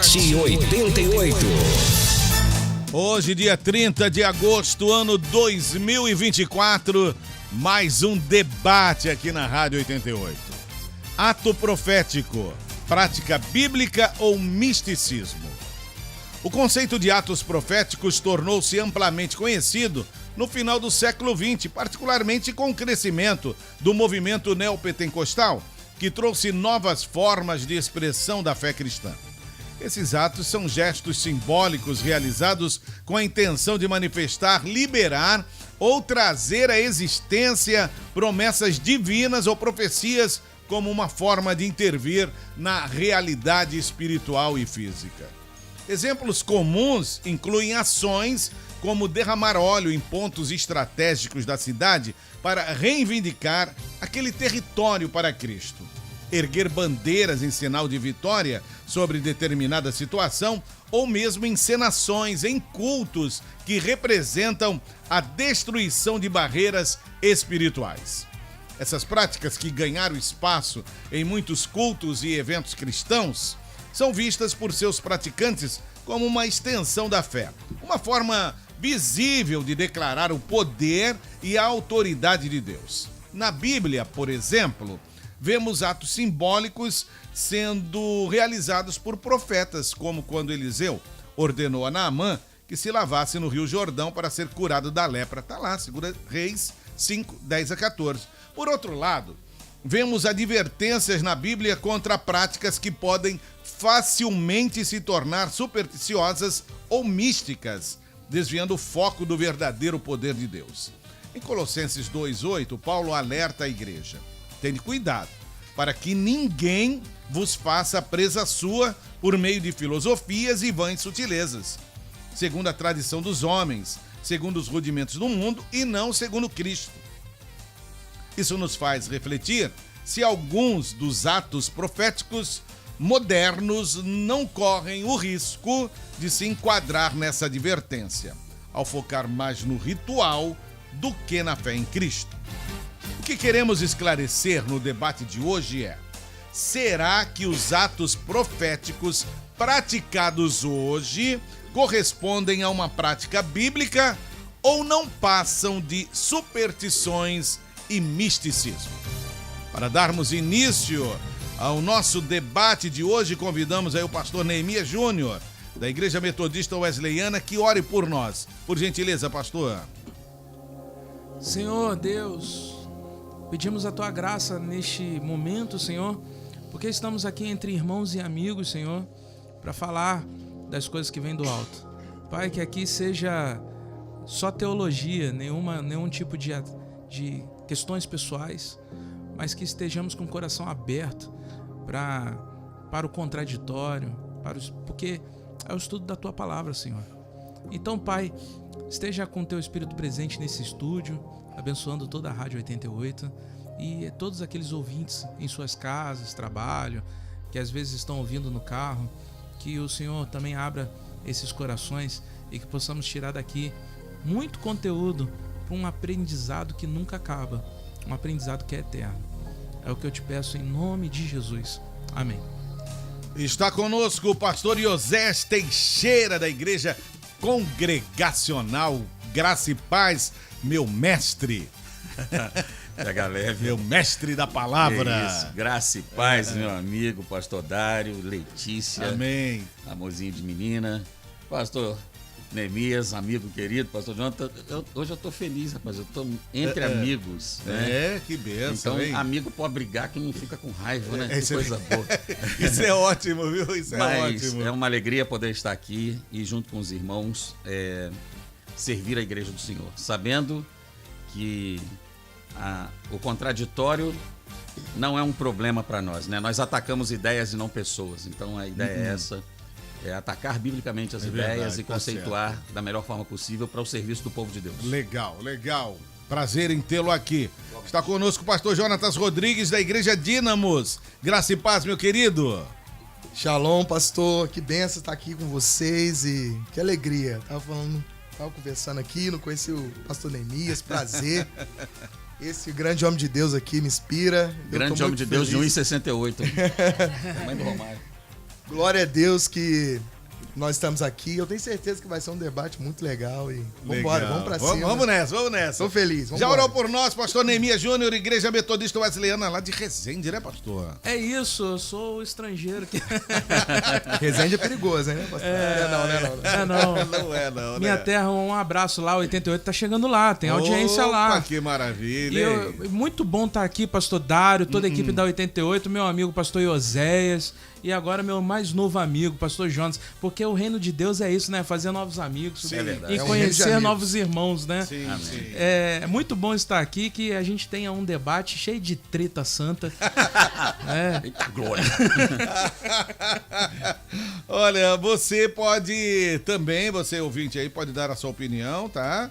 Debate 88. Hoje, dia 30 de agosto, ano 2024, mais um debate aqui na Rádio 88. Ato profético, prática bíblica ou misticismo? O conceito de atos proféticos tornou-se amplamente conhecido no final do século XX, particularmente com o crescimento do movimento neopentecostal, que trouxe novas formas de expressão da fé cristã. Esses atos são gestos simbólicos realizados com a intenção de manifestar, liberar ou trazer à existência promessas divinas ou profecias como uma forma de intervir na realidade espiritual e física. Exemplos comuns incluem ações como derramar óleo em pontos estratégicos da cidade para reivindicar aquele território para Cristo, erguer bandeiras em sinal de vitória sobre determinada situação ou mesmo encenações em cultos que representam a destruição de barreiras espirituais. Essas práticas, que ganharam espaço em muitos cultos e eventos cristãos, são vistas por seus praticantes como uma extensão da fé, uma forma visível de declarar o poder e a autoridade de Deus. Na Bíblia, por exemplo, vemos atos simbólicos sendo realizados por profetas, como quando Eliseu ordenou a Naamã que se lavasse no Rio Jordão para ser curado da lepra. Está lá, 2 Reis 5, 10 a 14. Por outro lado, vemos advertências na Bíblia contra práticas que podem facilmente se tornar supersticiosas ou místicas, desviando o foco do verdadeiro poder de Deus. Em Colossenses 2:8, Paulo alerta a igreja: tende cuidado, para que ninguém vos faça presa sua por meio de filosofias e vãs sutilezas, segundo a tradição dos homens, segundo os rudimentos do mundo e não segundo Cristo. Isso nos faz refletir se alguns dos atos proféticos modernos não correm o risco de se enquadrar nessa advertência, ao focar mais no ritual do que na fé em Cristo. O que queremos esclarecer no debate de hoje é: será que os atos proféticos praticados hoje correspondem a uma prática bíblica ou não passam de superstições e misticismo? Para darmos início ao nosso debate de hoje, convidamos aí o pastor Neemias Júnior, da Igreja Metodista Wesleyana, que ore por nós. Por gentileza, pastor. Senhor Deus, pedimos a Tua graça neste momento, Senhor, porque estamos aqui entre irmãos e amigos, Senhor, para falar das coisas que vêm do alto. Pai, que aqui seja só teologia, nenhum tipo de questões pessoais, mas que estejamos com o coração aberto para o contraditório, porque é o estudo da Tua palavra, Senhor. Então, Pai, esteja com o Teu Espírito presente nesse estúdio, abençoando toda a Rádio 88 e todos aqueles ouvintes em suas casas, trabalho, que às vezes estão ouvindo no carro, que o Senhor também abra esses corações e que possamos tirar daqui muito conteúdo para um aprendizado que nunca acaba, um aprendizado que é eterno. É o que eu te peço em nome de Jesus. Amém. Está conosco o pastor Iosés Teixeira, da Igreja Congregacional Graça e Paz, meu mestre. Pega leve. Meu mestre da palavra. Isso. Graça e paz, meu amigo, pastor Dário, Letícia. Amém. Amorzinho de menina. Pastor Neemias, amigo querido, pastor Jonathan. Hoje eu tô feliz, rapaz. Eu tô entre amigos. Né? Que benção, então, hein? amigo pode brigar que não fica com raiva, né? Que Isso coisa boa. Isso é ótimo, viu? Isso é ótimo. É uma alegria poder estar aqui e junto com os irmãos servir a igreja do Senhor, sabendo que o contraditório não é um problema para nós, né? Nós atacamos ideias e não pessoas. Então a ideia é essa, é atacar biblicamente as ideias verdade, e conceituar da melhor forma possível para o serviço do povo de Deus. Legal. Prazer em tê-lo aqui. Está conosco o pastor Jonatas Rodrigues, da Igreja Dínamos. Graça e paz, meu querido. Shalom, pastor. Que benção estar aqui com vocês e que alegria. Tava conversando aqui, não conheci o pastor Neemias, prazer. Esse grande homem de Deus aqui me inspira. Grande homem de Deus de 1,68. Tamanho do Romário. Glória a Deus que nós estamos aqui. Eu tenho certeza que vai ser um debate muito legal. E vambora, Legal. vamos pra cima. Vamos nessa. Tô feliz. Já vambora. orou por nós, pastor Neemias Júnior, Igreja Metodista Wesleyana, lá de Resende, né, pastor? É isso, eu sou o estrangeiro que. Resende é perigoso, hein, né, pastor? Não. Não é, não, Minha né? terra, um abraço lá, 88 tá chegando lá, tem audiência lá. Opa, que maravilha, E hein? muito bom estar aqui, pastor Dário, toda a equipe da 88, meu amigo pastor Ioséias e agora meu mais novo amigo, pastor Jonas, porque o reino de Deus é isso, né? Fazer novos amigos Sim, é verdade. e É um reino de conhecer amigos. novos irmãos, né? Sim, sim. É muito bom estar aqui, que a gente tenha um debate cheio de treta santa. Eita glória. Olha, você pode também, você ouvinte aí, pode dar a sua opinião, tá?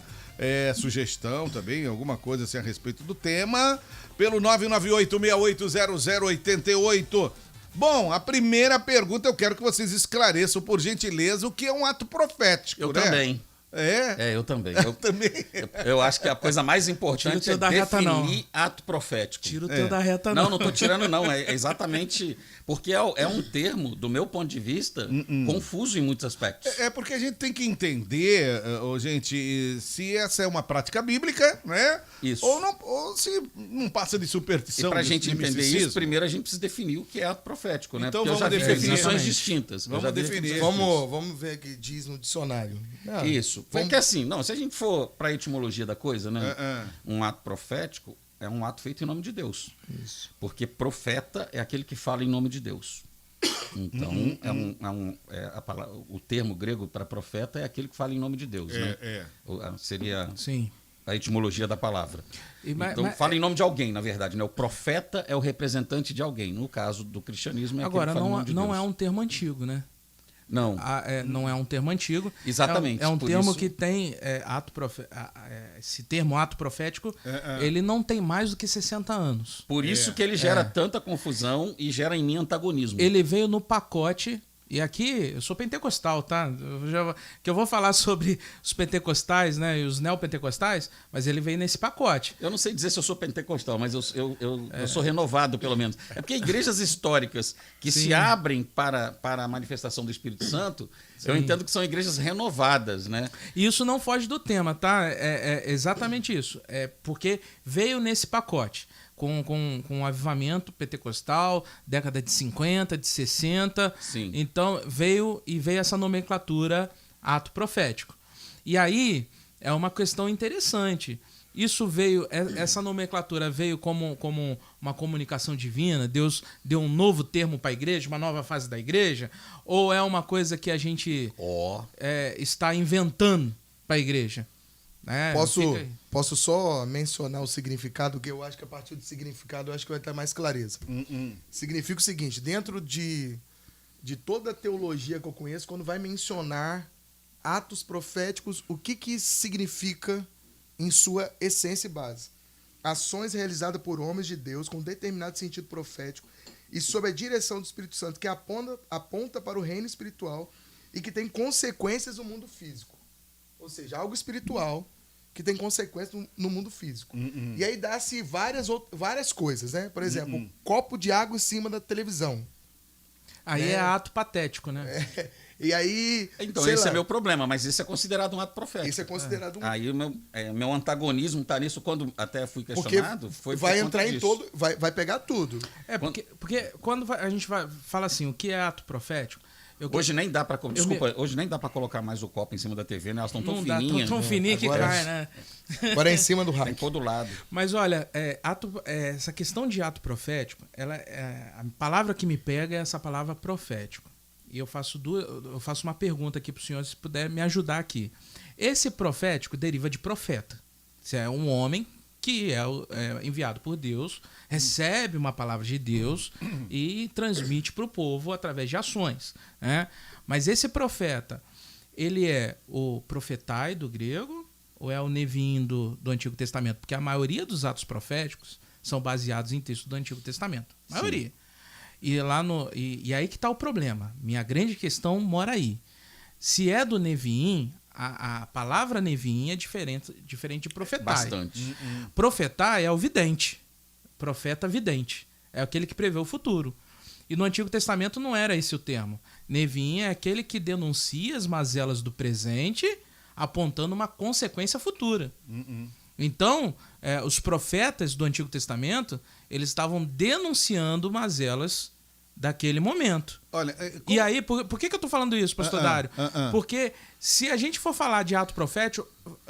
Sugestão também, alguma coisa assim a respeito do tema, pelo 998-680088. Bom, a primeira pergunta eu quero que vocês esclareçam, por gentileza, o que é um ato profético, Eu né? também. É? Eu também. Também. Eu acho que a coisa mais importante Tira o é teu da reta, não. definir ato profético. Tira o teu da reta, não. Não tô tirando, não. É exatamente. Porque é um termo, do meu ponto de vista, confuso em muitos aspectos. É porque a gente tem que entender, gente, se essa é uma prática bíblica, né? Isso. Ou se não passa de E superstição. pra de gente entender misticismo. isso, primeiro a gente precisa definir o que é ato profético, né? Então Porque eu já vamos vi definir. definições Exatamente. distintas. Eu Vamos já vi definir. definições distintas. Vamos ver o que diz no dicionário. Ah, Isso. Porque assim, não, se a gente for para a etimologia da coisa, né? Um ato profético é um ato feito em nome de Deus. Isso. Porque profeta é aquele que fala em nome de Deus. Então, o termo grego para profeta é aquele que fala em nome de Deus, né? Seria Sim. a etimologia da palavra. Mas- Então, mas- fala em nome de alguém, na verdade, né? O profeta é o representante de alguém. No caso do cristianismo, é Agora, aquele que fala em nome de não Deus. é um termo antigo, né? Não. Não é um termo antigo. Exatamente, É um por termo isso- que tem esse termo ato profético, ele não tem mais do que 60 anos. Por isso que ele gera tanta confusão e gera em mim antagonismo. Ele veio no pacote, e aqui eu sou pentecostal, tá? Que eu vou falar sobre os pentecostais, né? E os neopentecostais, mas ele veio nesse pacote. Eu não sei dizer se eu sou pentecostal, mas eu sou renovado, pelo menos. É porque igrejas históricas que se abrem para a manifestação do Espírito Santo, eu entendo que são igrejas renovadas, né? E isso não foge do tema, tá? É exatamente isso. É porque veio nesse pacote. Com um avivamento pentecostal, década de 50, de 60. Sim. Então veio essa nomenclatura ato profético. E aí é uma questão interessante. Essa nomenclatura veio como uma comunicação divina? Deus deu um novo termo para a igreja, uma nova fase da igreja? Ou é uma coisa que a gente está inventando para a igreja? Fica aí. Posso só mencionar o significado, que eu acho que a partir do significado eu acho que vai ter mais clareza. Significa o seguinte, dentro de toda a teologia que eu conheço, quando vai mencionar atos proféticos, o que significa em sua essência e base? Ações realizadas por homens de Deus com determinado sentido profético e sob a direção do Espírito Santo, que aponta para o reino espiritual e que tem consequências no mundo físico. Ou seja, algo espiritual que tem consequências no mundo físico. E aí dá-se várias coisas, né? Por exemplo, um copo de água em cima da televisão. Aí é ato patético, né? E aí... Então, sei esse lá, é meu problema, mas isso é considerado um ato profético. isso é considerado um... Aí o meu antagonismo está nisso, quando até fui Porque questionado, foi por vai conta entrar em disso. todo... Vai pegar tudo. Porque quando a gente fala assim, o que é ato profético? Hoje nem dá para hoje nem dá para colocar mais o copo em cima da TV, né? Elas estão tão não dá, fininhas. tão fininha que Agora- cai, né? Agora é em cima do Tem rack. todo lado. Mas olha, essa questão de ato profético, a palavra que me pega é essa palavra profético. E eu faço uma pergunta aqui para o senhor, se puder me ajudar aqui. Esse profético deriva de profeta. Você é um homem que é enviado por Deus, recebe uma palavra de Deus e transmite para o povo através de ações, né? Mas esse profeta, ele é o profetai do grego ou é o Neviim do Antigo Testamento? Porque a maioria dos atos proféticos são baseados em textos do Antigo Testamento. A maioria. E aí que está o problema. Minha grande questão mora aí. Se é do Neviim, a palavra Neviim é diferente de profetai. Bastante. Profetai é o vidente. Profeta vidente. É aquele que prevê o futuro. E no Antigo Testamento não era esse o termo. Nevim é aquele que denuncia as mazelas do presente, apontando uma consequência futura. Então, os profetas do Antigo Testamento, eles estavam denunciando mazelas daquele momento. Olha, E aí, por que eu tô falando isso, pastor Dário? Porque se a gente for falar de ato profético,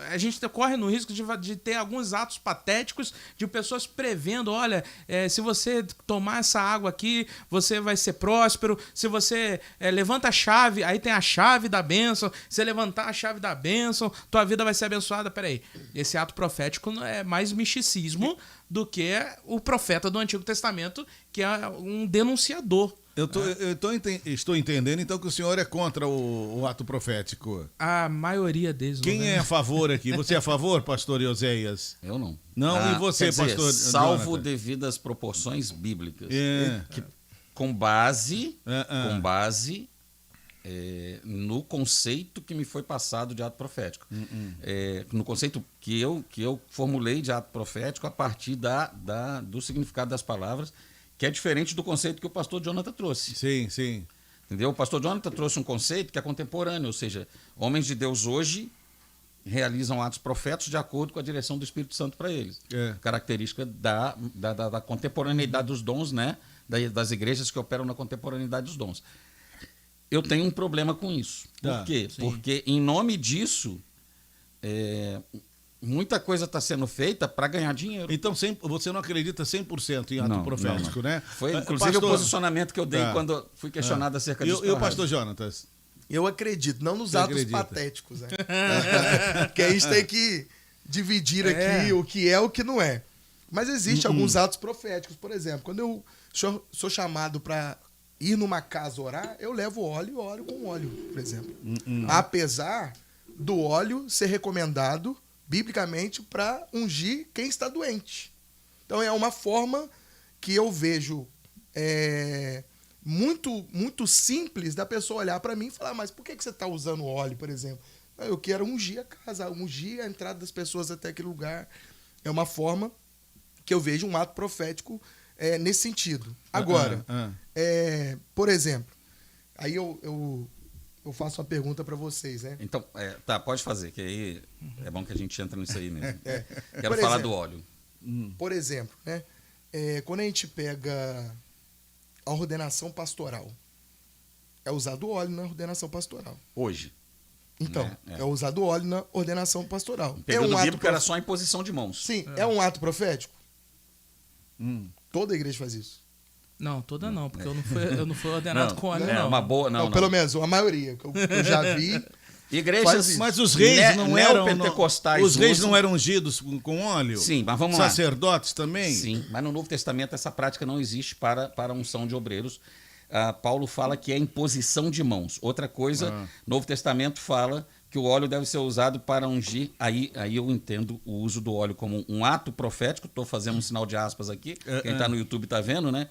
a gente corre no risco de ter alguns atos patéticos de pessoas prevendo, olha, se você tomar essa água aqui, você vai ser próspero. Se você levanta a chave, aí tem a chave da bênção. Se levantar a chave da bênção, tua vida vai ser abençoada. Peraí, esse ato profético é mais misticismo do que o profeta do Antigo Testamento, que é um denunciador. Estou entendendo, então, que o senhor é contra o ato profético. A maioria deles. Quem é a favor aqui? Você é a favor, pastor Oséias? Eu não. Não, e você, quer dizer, pastor salvo Jonathan? devidas proporções bíblicas. Que Com base no conceito que me foi passado de ato profético. No conceito que eu formulei de ato profético a partir do significado das palavras, que é diferente do conceito que o pastor Jonathan trouxe. Sim, sim. Entendeu? O pastor Jonathan trouxe um conceito que é contemporâneo, ou seja, homens de Deus hoje realizam atos proféticos de acordo com a direção do Espírito Santo para eles. Característica da contemporaneidade dos dons, né? Das igrejas que operam na contemporaneidade dos dons. Eu tenho um problema com isso. Por quê? Sim. Porque, em nome disso, muita coisa está sendo feita para ganhar dinheiro. Então, você não acredita 100% em ato profético, né? Foi, inclusive, o posicionamento que eu dei quando fui questionado acerca disso. E o pastor Jonatas? Eu acredito, não nos Você atos acredita? patéticos, né? Porque a gente tem que dividir aqui o que é e o que não é. Mas existem alguns atos proféticos. Por exemplo, quando eu sou chamado para ir numa casa orar, eu levo óleo e oro com óleo, por exemplo. Apesar do óleo ser recomendado biblicamente para ungir quem está doente. Então é uma forma que eu vejo muito simples da pessoa olhar para mim e falar, mas por que você está usando óleo, por exemplo? Eu quero ungir a casa, ungir a entrada das pessoas até aquele lugar. É uma forma que eu vejo um ato profético nesse sentido. Agora, por exemplo, aí eu faço uma pergunta para vocês, né? Então, pode fazer, que aí é bom que a gente entra nisso aí mesmo. Quero Por falar exemplo, do óleo. Por exemplo, né? Quando a gente pega a ordenação pastoral, é usado óleo na ordenação pastoral. Hoje. Então, é usado óleo na ordenação pastoral. O período bíblico era só a imposição de mãos. Sim, é um ato profético? Toda igreja faz isso. Não, toda não, porque eu não fui ordenado com óleo, É não. uma boa, não. Pelo menos a maioria que eu já vi. Igrejas, Mas os reis não eram neopentecostais. Os reis usam- não eram ungidos com óleo? Sim, mas vamos lá. Sacerdotes também? Sim, mas no Novo Testamento essa prática não existe para a unção de obreiros. Paulo fala que é imposição de mãos. Outra coisa, Novo Testamento fala que o óleo deve ser usado para ungir. Aí eu entendo o uso do óleo como um ato profético. Estou fazendo um sinal de aspas aqui. Quem está no YouTube está vendo, né?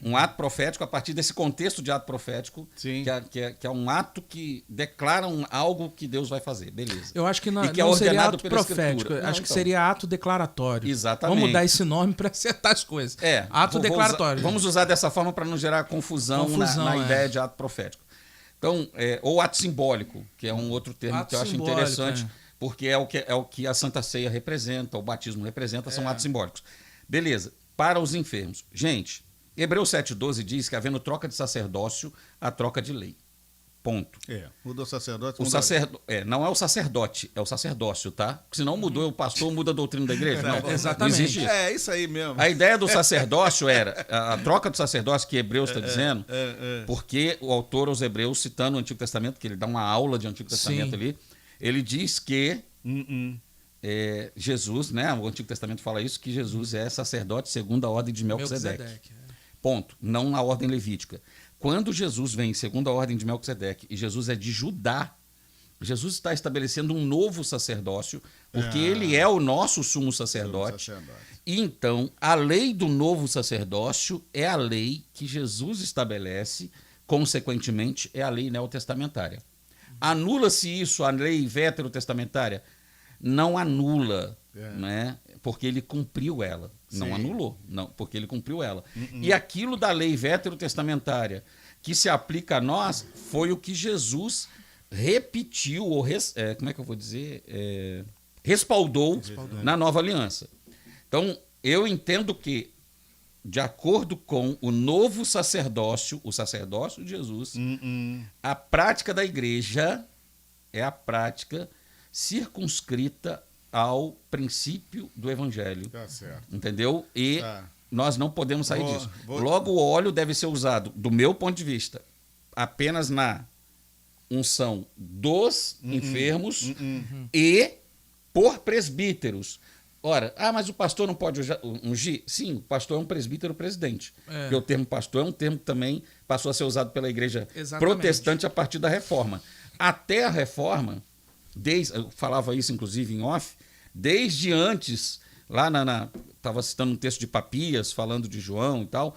Um ato profético a partir desse contexto de ato profético, Sim. que é um ato que declara algo que Deus vai fazer. Beleza. Eu acho que não, E que é não seria ordenado ato pela profético, Escritura. Não, acho que então. seria ato declaratório. Exatamente. Vamos dar esse nome para acertar as coisas. Ato declaratório. Vamos usar dessa forma para não gerar confusão na ideia de ato profético. Então, ou ato simbólico, que é um outro termo Ato que eu acho simbólico, interessante, porque é o que a Santa Ceia representa, o batismo representa, são atos simbólicos. Beleza. Para os enfermos. Gente, Hebreus 7,12 diz que, havendo troca de sacerdócio, há troca de lei. Ponto. Mudou o sacerdote. Não é o sacerdote, é o sacerdócio, tá? Porque senão mudou o pastor, muda a doutrina da igreja. Não, exatamente. Não existe isso. É isso aí mesmo. A ideia do sacerdócio era, a troca do sacerdócio que Hebreus está dizendo, porque o autor aos Hebreus, citando o Antigo Testamento, que ele dá uma aula de Antigo Testamento ali, ele diz que Jesus, né? O Antigo Testamento fala isso, que Jesus é sacerdote segundo a ordem de Melquisedeque. Ponto. Não na ordem levítica. Quando Jesus vem segundo a ordem de Melquisedeque e Jesus é de Judá, Jesus está estabelecendo um novo sacerdócio, porque ele é o nosso sumo sacerdote. E então, a lei do novo sacerdócio é a lei que Jesus estabelece, consequentemente, é a lei neotestamentária. Anula-se isso, a lei veterotestamentária? Não anula, né? Porque ele cumpriu ela. Não Sim. anulou, não, porque ele cumpriu ela. E aquilo da lei veterotestamentária que se aplica a nós foi o que Jesus repetiu, ou como é que eu vou dizer? Respaldou na nova aliança. Então, eu entendo que, de acordo com o novo sacerdócio, o sacerdócio de Jesus, a prática da igreja é a prática circunscrita ao princípio do evangelho. Tá certo. Entendeu? E Tá. nós não podemos sair Vou- disso. vou- Logo, o óleo deve ser usado, do meu ponto de vista, apenas na unção dos enfermos e por presbíteros. Ora, mas o pastor não pode ungir? Sim, o pastor é um presbítero presidente. Porque o termo pastor é um termo que também passou a ser usado pela igreja Exatamente. protestante a partir da reforma. Até a reforma, eu falava isso inclusive em off, desde antes, lá estava citando um texto de Papias, falando de João e tal,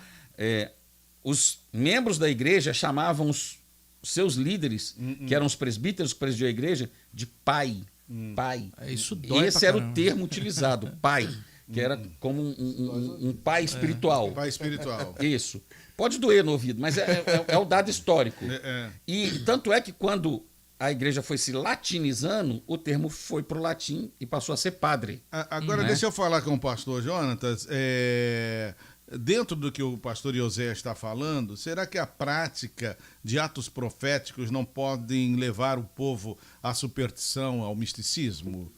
os membros da igreja chamavam os seus líderes, que eram os presbíteros que presidiam a igreja, de pai. Pai. Isso dói Esse pra era o caramba. termo utilizado, pai, que era como um pai espiritual. Pai espiritual. Isso. Pode doer no ouvido, mas é o dado histórico. E tanto é que quando a igreja foi se latinizando, o termo foi para o latim e passou a ser padre. Agora, deixa eu falar com o pastor Jonatas. Dentro do que o pastor José está falando, será que a prática de atos proféticos não podem levar o povo à superstição, ao misticismo?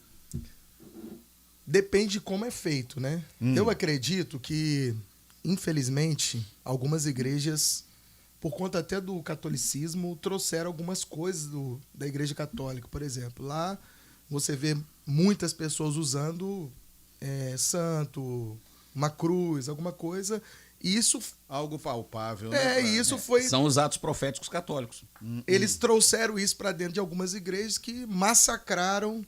Depende de como é feito, né? Eu acredito que, infelizmente, algumas igrejas, por conta até do catolicismo, trouxeram algumas coisas da igreja católica. Por exemplo, lá você vê muitas pessoas usando santo, uma cruz, alguma coisa. E isso... Algo palpável, né? isso foi... São os atos proféticos católicos. Eles trouxeram isso para dentro de algumas igrejas que massacraram,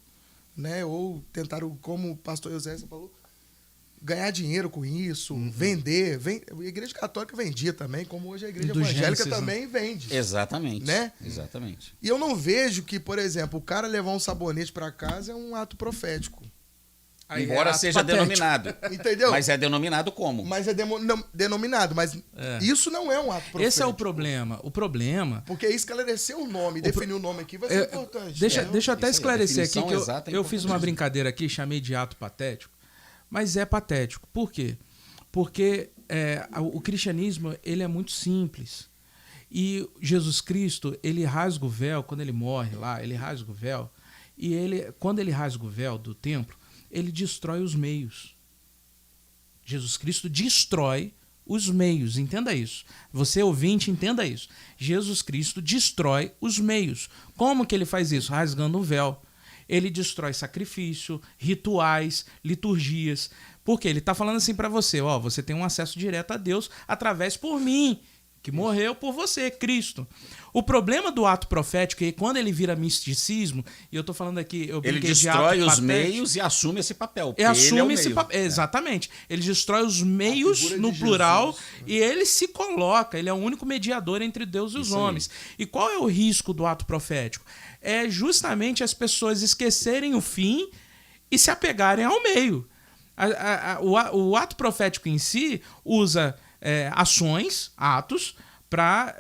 né? Ou tentaram, como o pastor José falou, ganhar dinheiro com isso, vender. A igreja católica vendia também, como hoje a igreja evangélica também vende. Exatamente. Né? Exatamente. E eu não vejo que, por exemplo, o cara levar um sabonete para casa é um ato profético. Aí Embora ato seja patético. denominado. Entendeu? Mas é denominado como? Mas é denominado, mas isso não é um ato profético. Esse é o problema. O problema... Porque esclarecer o nome, definir o nome aqui vai ser importante. Deixa entendeu? eu até Isso aí, esclarecer a aqui definição que exata é eu fiz uma importante. brincadeira aqui, chamei de ato patético, mas é patético. Por quê? Porque o cristianismo ele é muito simples. E Jesus Cristo, ele rasga o véu, quando ele morre lá, ele rasga o véu, e quando ele rasga o véu do templo, ele destrói os meios. Jesus Cristo destrói os meios, entenda isso. Você, ouvinte, entenda isso. Jesus Cristo destrói os meios. Como que ele faz isso? Rasgando o véu. Ele destrói sacrifício, rituais, liturgias. Porque ele está falando assim para você, você tem um acesso direto a Deus através por mim, que morreu por você, Cristo. O problema do ato profético é que quando ele vira misticismo, e eu estou falando aqui, eu Ele brinquei de ato destrói os patético, meios e assume esse papel. porque assume ele é o esse meio. papel. Exatamente. Ele destrói os meios figura no de plural Jesus, e ele se coloca, ele é o único mediador entre Deus e os Isso aí. homens. E qual é o risco do ato profético? É justamente as pessoas esquecerem o fim e se apegarem ao meio. O ato profético em si usa ações, atos, para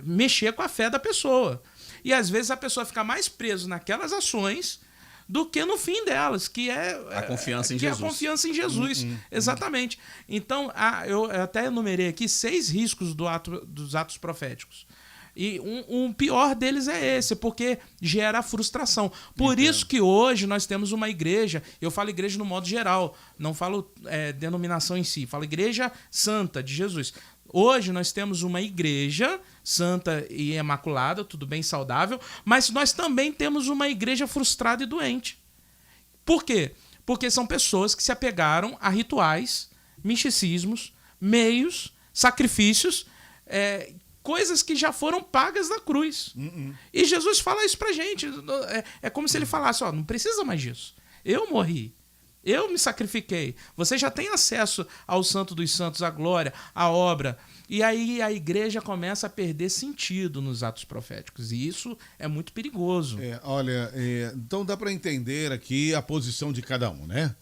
mexer com a fé da pessoa. E às vezes a pessoa fica mais presa naquelas ações do que no fim delas, que é A confiança em que é Jesus. a confiança em Jesus. Exatamente. Então, eu até enumerei aqui 6 riscos dos atos proféticos. E um pior deles é esse, porque gera frustração. Por isso que hoje nós temos uma igreja, eu falo igreja no modo geral, não falo denominação em si, falo igreja santa de Jesus. Hoje nós temos uma igreja santa e imaculada, tudo bem, saudável, mas nós também temos uma igreja frustrada e doente. Por quê? Porque são pessoas que se apegaram a rituais, misticismos, meios, sacrifícios, coisas que já foram pagas na cruz. E Jesus fala isso pra gente. É como se ele falasse, não precisa mais disso. Eu morri. Eu me sacrifiquei. Você já tem acesso ao Santo dos Santos, à glória, à obra. E aí a igreja começa a perder sentido nos atos proféticos. E isso é muito perigoso. Olha, então dá para entender aqui a posição de cada um, né?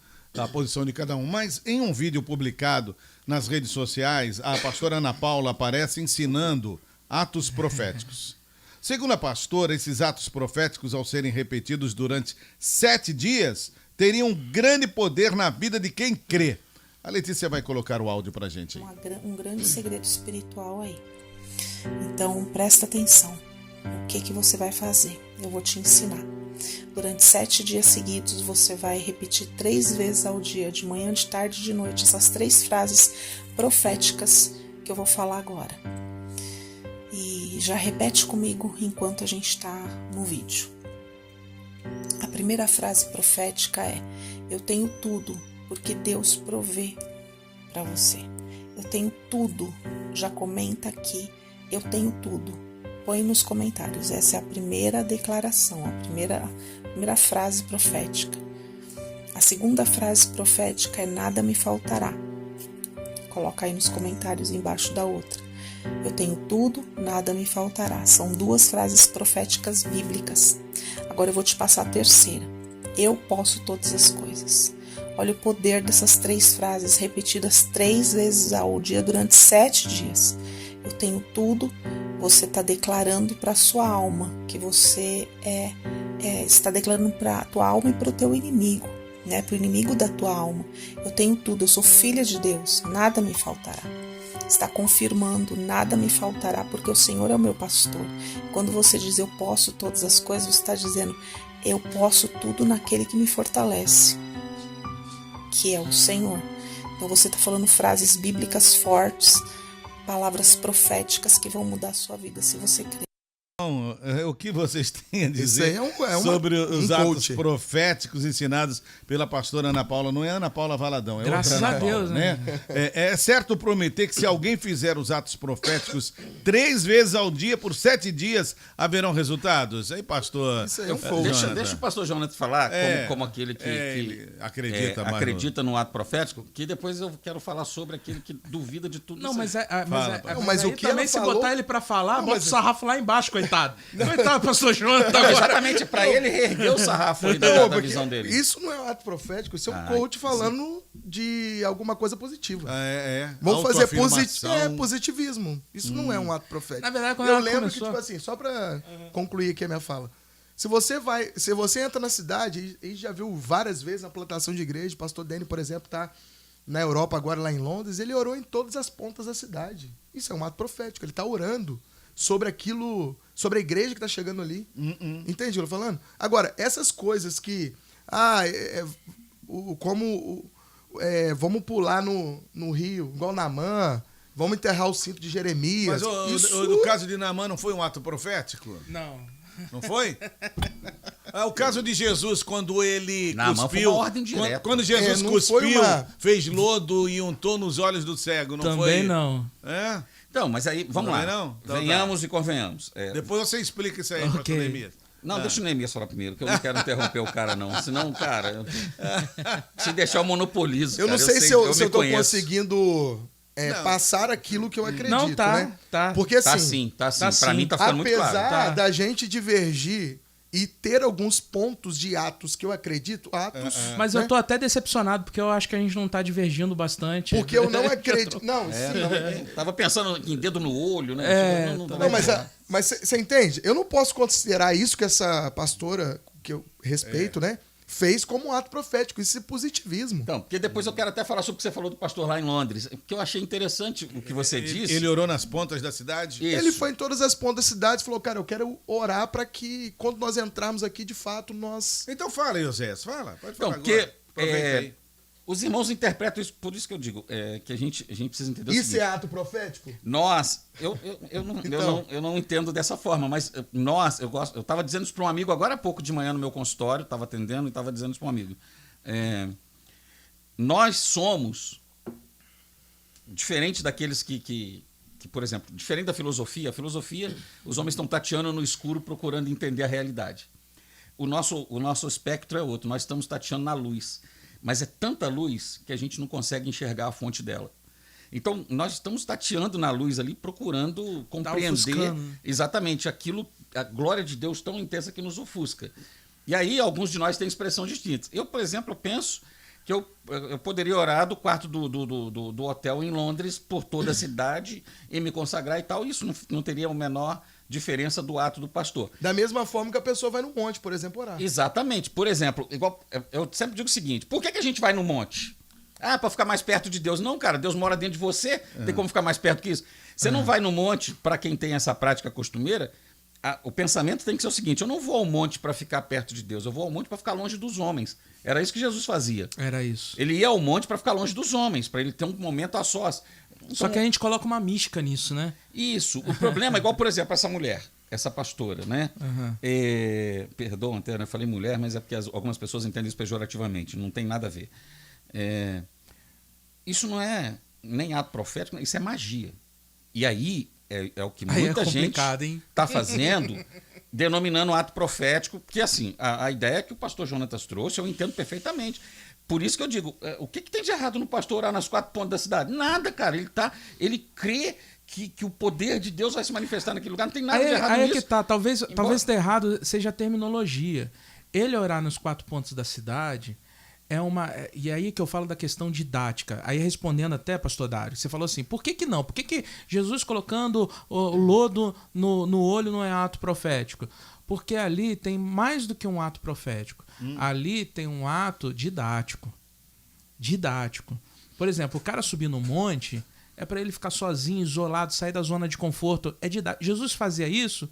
a posição de cada um. Mas em um vídeo publicado nas redes sociais, a pastora Ana Paula aparece ensinando atos proféticos. Segundo a pastora, esses atos proféticos, ao serem repetidos durante 7 dias, teriam um grande poder na vida de quem crê. A Letícia vai colocar o áudio pra gente aí. Um grande segredo espiritual aí. Então, presta atenção. O que você vai fazer? Eu vou te ensinar. Durante 7 dias seguidos, você vai repetir 3 vezes ao dia, de manhã, de tarde e de noite, essas 3 frases proféticas que eu vou falar agora. E já repete comigo enquanto a gente está no vídeo. A primeira frase profética é: eu tenho tudo, porque Deus provê para você. Eu tenho tudo. Já comenta aqui, eu tenho tudo. Põe nos comentários. Essa é a primeira declaração, a primeira frase profética. A segunda frase profética é: nada me faltará. Coloca aí nos comentários embaixo da outra. Eu tenho tudo, nada me faltará. São 2 frases proféticas bíblicas. Agora eu vou te passar a terceira. Eu posso todas as coisas. Olha o poder dessas 3 frases repetidas 3 vezes ao dia durante 7 dias. Eu tenho tudo. Você está declarando para a sua alma que você está declarando para a tua alma e para o teu inimigo, né? Para o inimigo da tua alma. Eu tenho tudo, eu sou filha de Deus, nada me faltará. Está confirmando, nada me faltará, porque o Senhor é o meu pastor. Quando você diz eu posso todas as coisas, você está dizendo eu posso tudo naquele que me fortalece, que é o Senhor. Então você está falando frases bíblicas fortes, palavras proféticas que vão mudar a sua vida, se você crer. Então, o que vocês têm a dizer sobre os atos proféticos ensinados pela pastora Ana Paula? Não é Ana Paula Valadão, é Graças outra Ana a Paula, Deus, né? É certo prometer que se alguém fizer os atos proféticos 3 vezes ao dia por 7 dias, haverão resultados? Aí, pastor... Isso aí é um fogo. Deixa o pastor Jonathan falar como aquele que ele acredita no ato profético, que depois eu quero falar sobre aquele que duvida de tudo. Não, mas mas aí o que também, ela se falou... botar ele pra falar, bota o sarrafo lá embaixo, coitado. Coitado, pastor Jonathan. Exatamente, para ele reerguer o sarrafo aí da visão dele. Isso não é um ato profético, isso é um coach falando de alguma coisa positiva. Vamos fazer positivismo. Isso não é um ato profético. Na verdade, quando eu ela lembro começou... que, tipo assim, só pra concluir aqui a minha fala. Se você entra na cidade, a gente já viu várias vezes na plantação de igreja, o pastor Danny, por exemplo, tá na Europa, agora lá em Londres, ele orou em todas as pontas da cidade. Isso é um ato profético, ele tá orando sobre aquilo, sobre a igreja que está chegando ali. Entende o que eu tô falando? Agora, essas coisas que... vamos pular no rio, igual Naamã, vamos enterrar o cinto de Jeremias. Mas o caso de Naamã não foi um ato profético? Não. Não foi? O caso de Jesus, quando ele cuspiu... Foi uma ordem direta. Quando Jesus cuspiu, fez lodo e untou nos olhos do cego, não foi? Também não. É? Então, mas aí, vamos lá. Não? Então, venhamos e convenhamos. Depois você explica isso aí para o Neemias. Não, deixa o Neemias falar primeiro, que eu não quero interromper o cara, não. Senão, cara, se deixar eu monopolizo. Eu não sei se eu tô conseguindo passar aquilo que eu acredito, não, né? Tá. Porque assim... Tá sim. Pra mim tá ficando muito claro. Apesar da gente divergir e ter alguns pontos de atos que eu acredito, Mas né? eu tô até decepcionado, porque eu acho que a gente não tá divergindo bastante. Porque eu não acredito... Tava pensando em dedo no olho, né? Mas você entende? Eu não posso considerar isso que essa pastora, que eu respeito, né? Fez como um ato profético, isso é positivismo. Então, porque depois eu quero até falar sobre o que você falou do pastor lá em Londres, porque eu achei interessante o que você disse. Ele orou nas pontas da cidade? Isso. Ele foi em todas as pontas da cidade e falou, cara, eu quero orar para que quando nós entrarmos aqui, de fato, nós... Então fala, José, fala. Pode falar agora. Aproveita aí. Os irmãos interpretam isso, por isso que eu digo, que a gente precisa entender o seguinte. Isso é ato profético? Eu não entendo dessa forma, mas eu estava dizendo isso para um amigo agora há pouco de manhã no meu consultório, estava atendendo e estava dizendo isso para um amigo. Nós somos, diferente daqueles que, por exemplo, diferente da filosofia, os homens estão tateando no escuro procurando entender a realidade. O nosso espectro é outro, nós estamos tateando na luz. Mas é tanta luz que a gente não consegue enxergar a fonte dela. Então, nós estamos tateando na luz ali, procurando compreender exatamente aquilo, a glória de Deus tão intensa que nos ofusca. E aí, alguns de nós têm expressão distinta. Eu, por exemplo, penso que eu poderia orar do quarto do hotel em Londres por toda a cidade e me consagrar e tal. Isso não teria a menor diferença do ato do pastor. Da mesma forma que a pessoa vai no monte, por exemplo, orar. Exatamente. Por exemplo, igual eu sempre digo o seguinte, por que a gente vai no monte? Para ficar mais perto de Deus. Não, cara, Deus mora dentro de você, tem como ficar mais perto que isso. Você não vai no monte, para quem tem essa prática costumeira, o pensamento tem que ser o seguinte, eu não vou ao monte para ficar perto de Deus, eu vou ao monte para ficar longe dos homens. Era isso que Jesus fazia. Era isso. Ele ia ao monte para ficar longe dos homens, para ele ter um momento a sós. Então, Só que a gente coloca uma mística nisso, né? Isso. O problema é igual, por exemplo, essa mulher, essa pastora, né? Perdão, até eu falei mulher, mas é porque algumas pessoas entendem isso pejorativamente, não tem nada a ver. Isso não é nem ato profético, isso é magia. E aí é o que muita gente está fazendo, denominando ato profético, porque assim, a ideia que o pastor Jonatas trouxe, eu entendo perfeitamente. Por isso que eu digo, o que tem de errado no pastor orar nas 4 pontas da cidade? Nada, cara. Ele crê que o poder de Deus vai se manifestar naquele lugar, não tem nada de errado nisso. Aí é que tá, talvez tenha errado seja a terminologia. Ele orar nos 4 pontos da cidade é uma... E aí que eu falo da questão didática. Aí respondendo até, pastor Dário, você falou assim, por que não? Por que Jesus colocando o lodo no olho não é ato profético? Porque ali tem mais do que um ato profético. Ali tem um ato didático. Didático. Por exemplo, o cara subir no monte é para ele ficar sozinho, isolado, sair da zona de conforto. É didático. Jesus fazia isso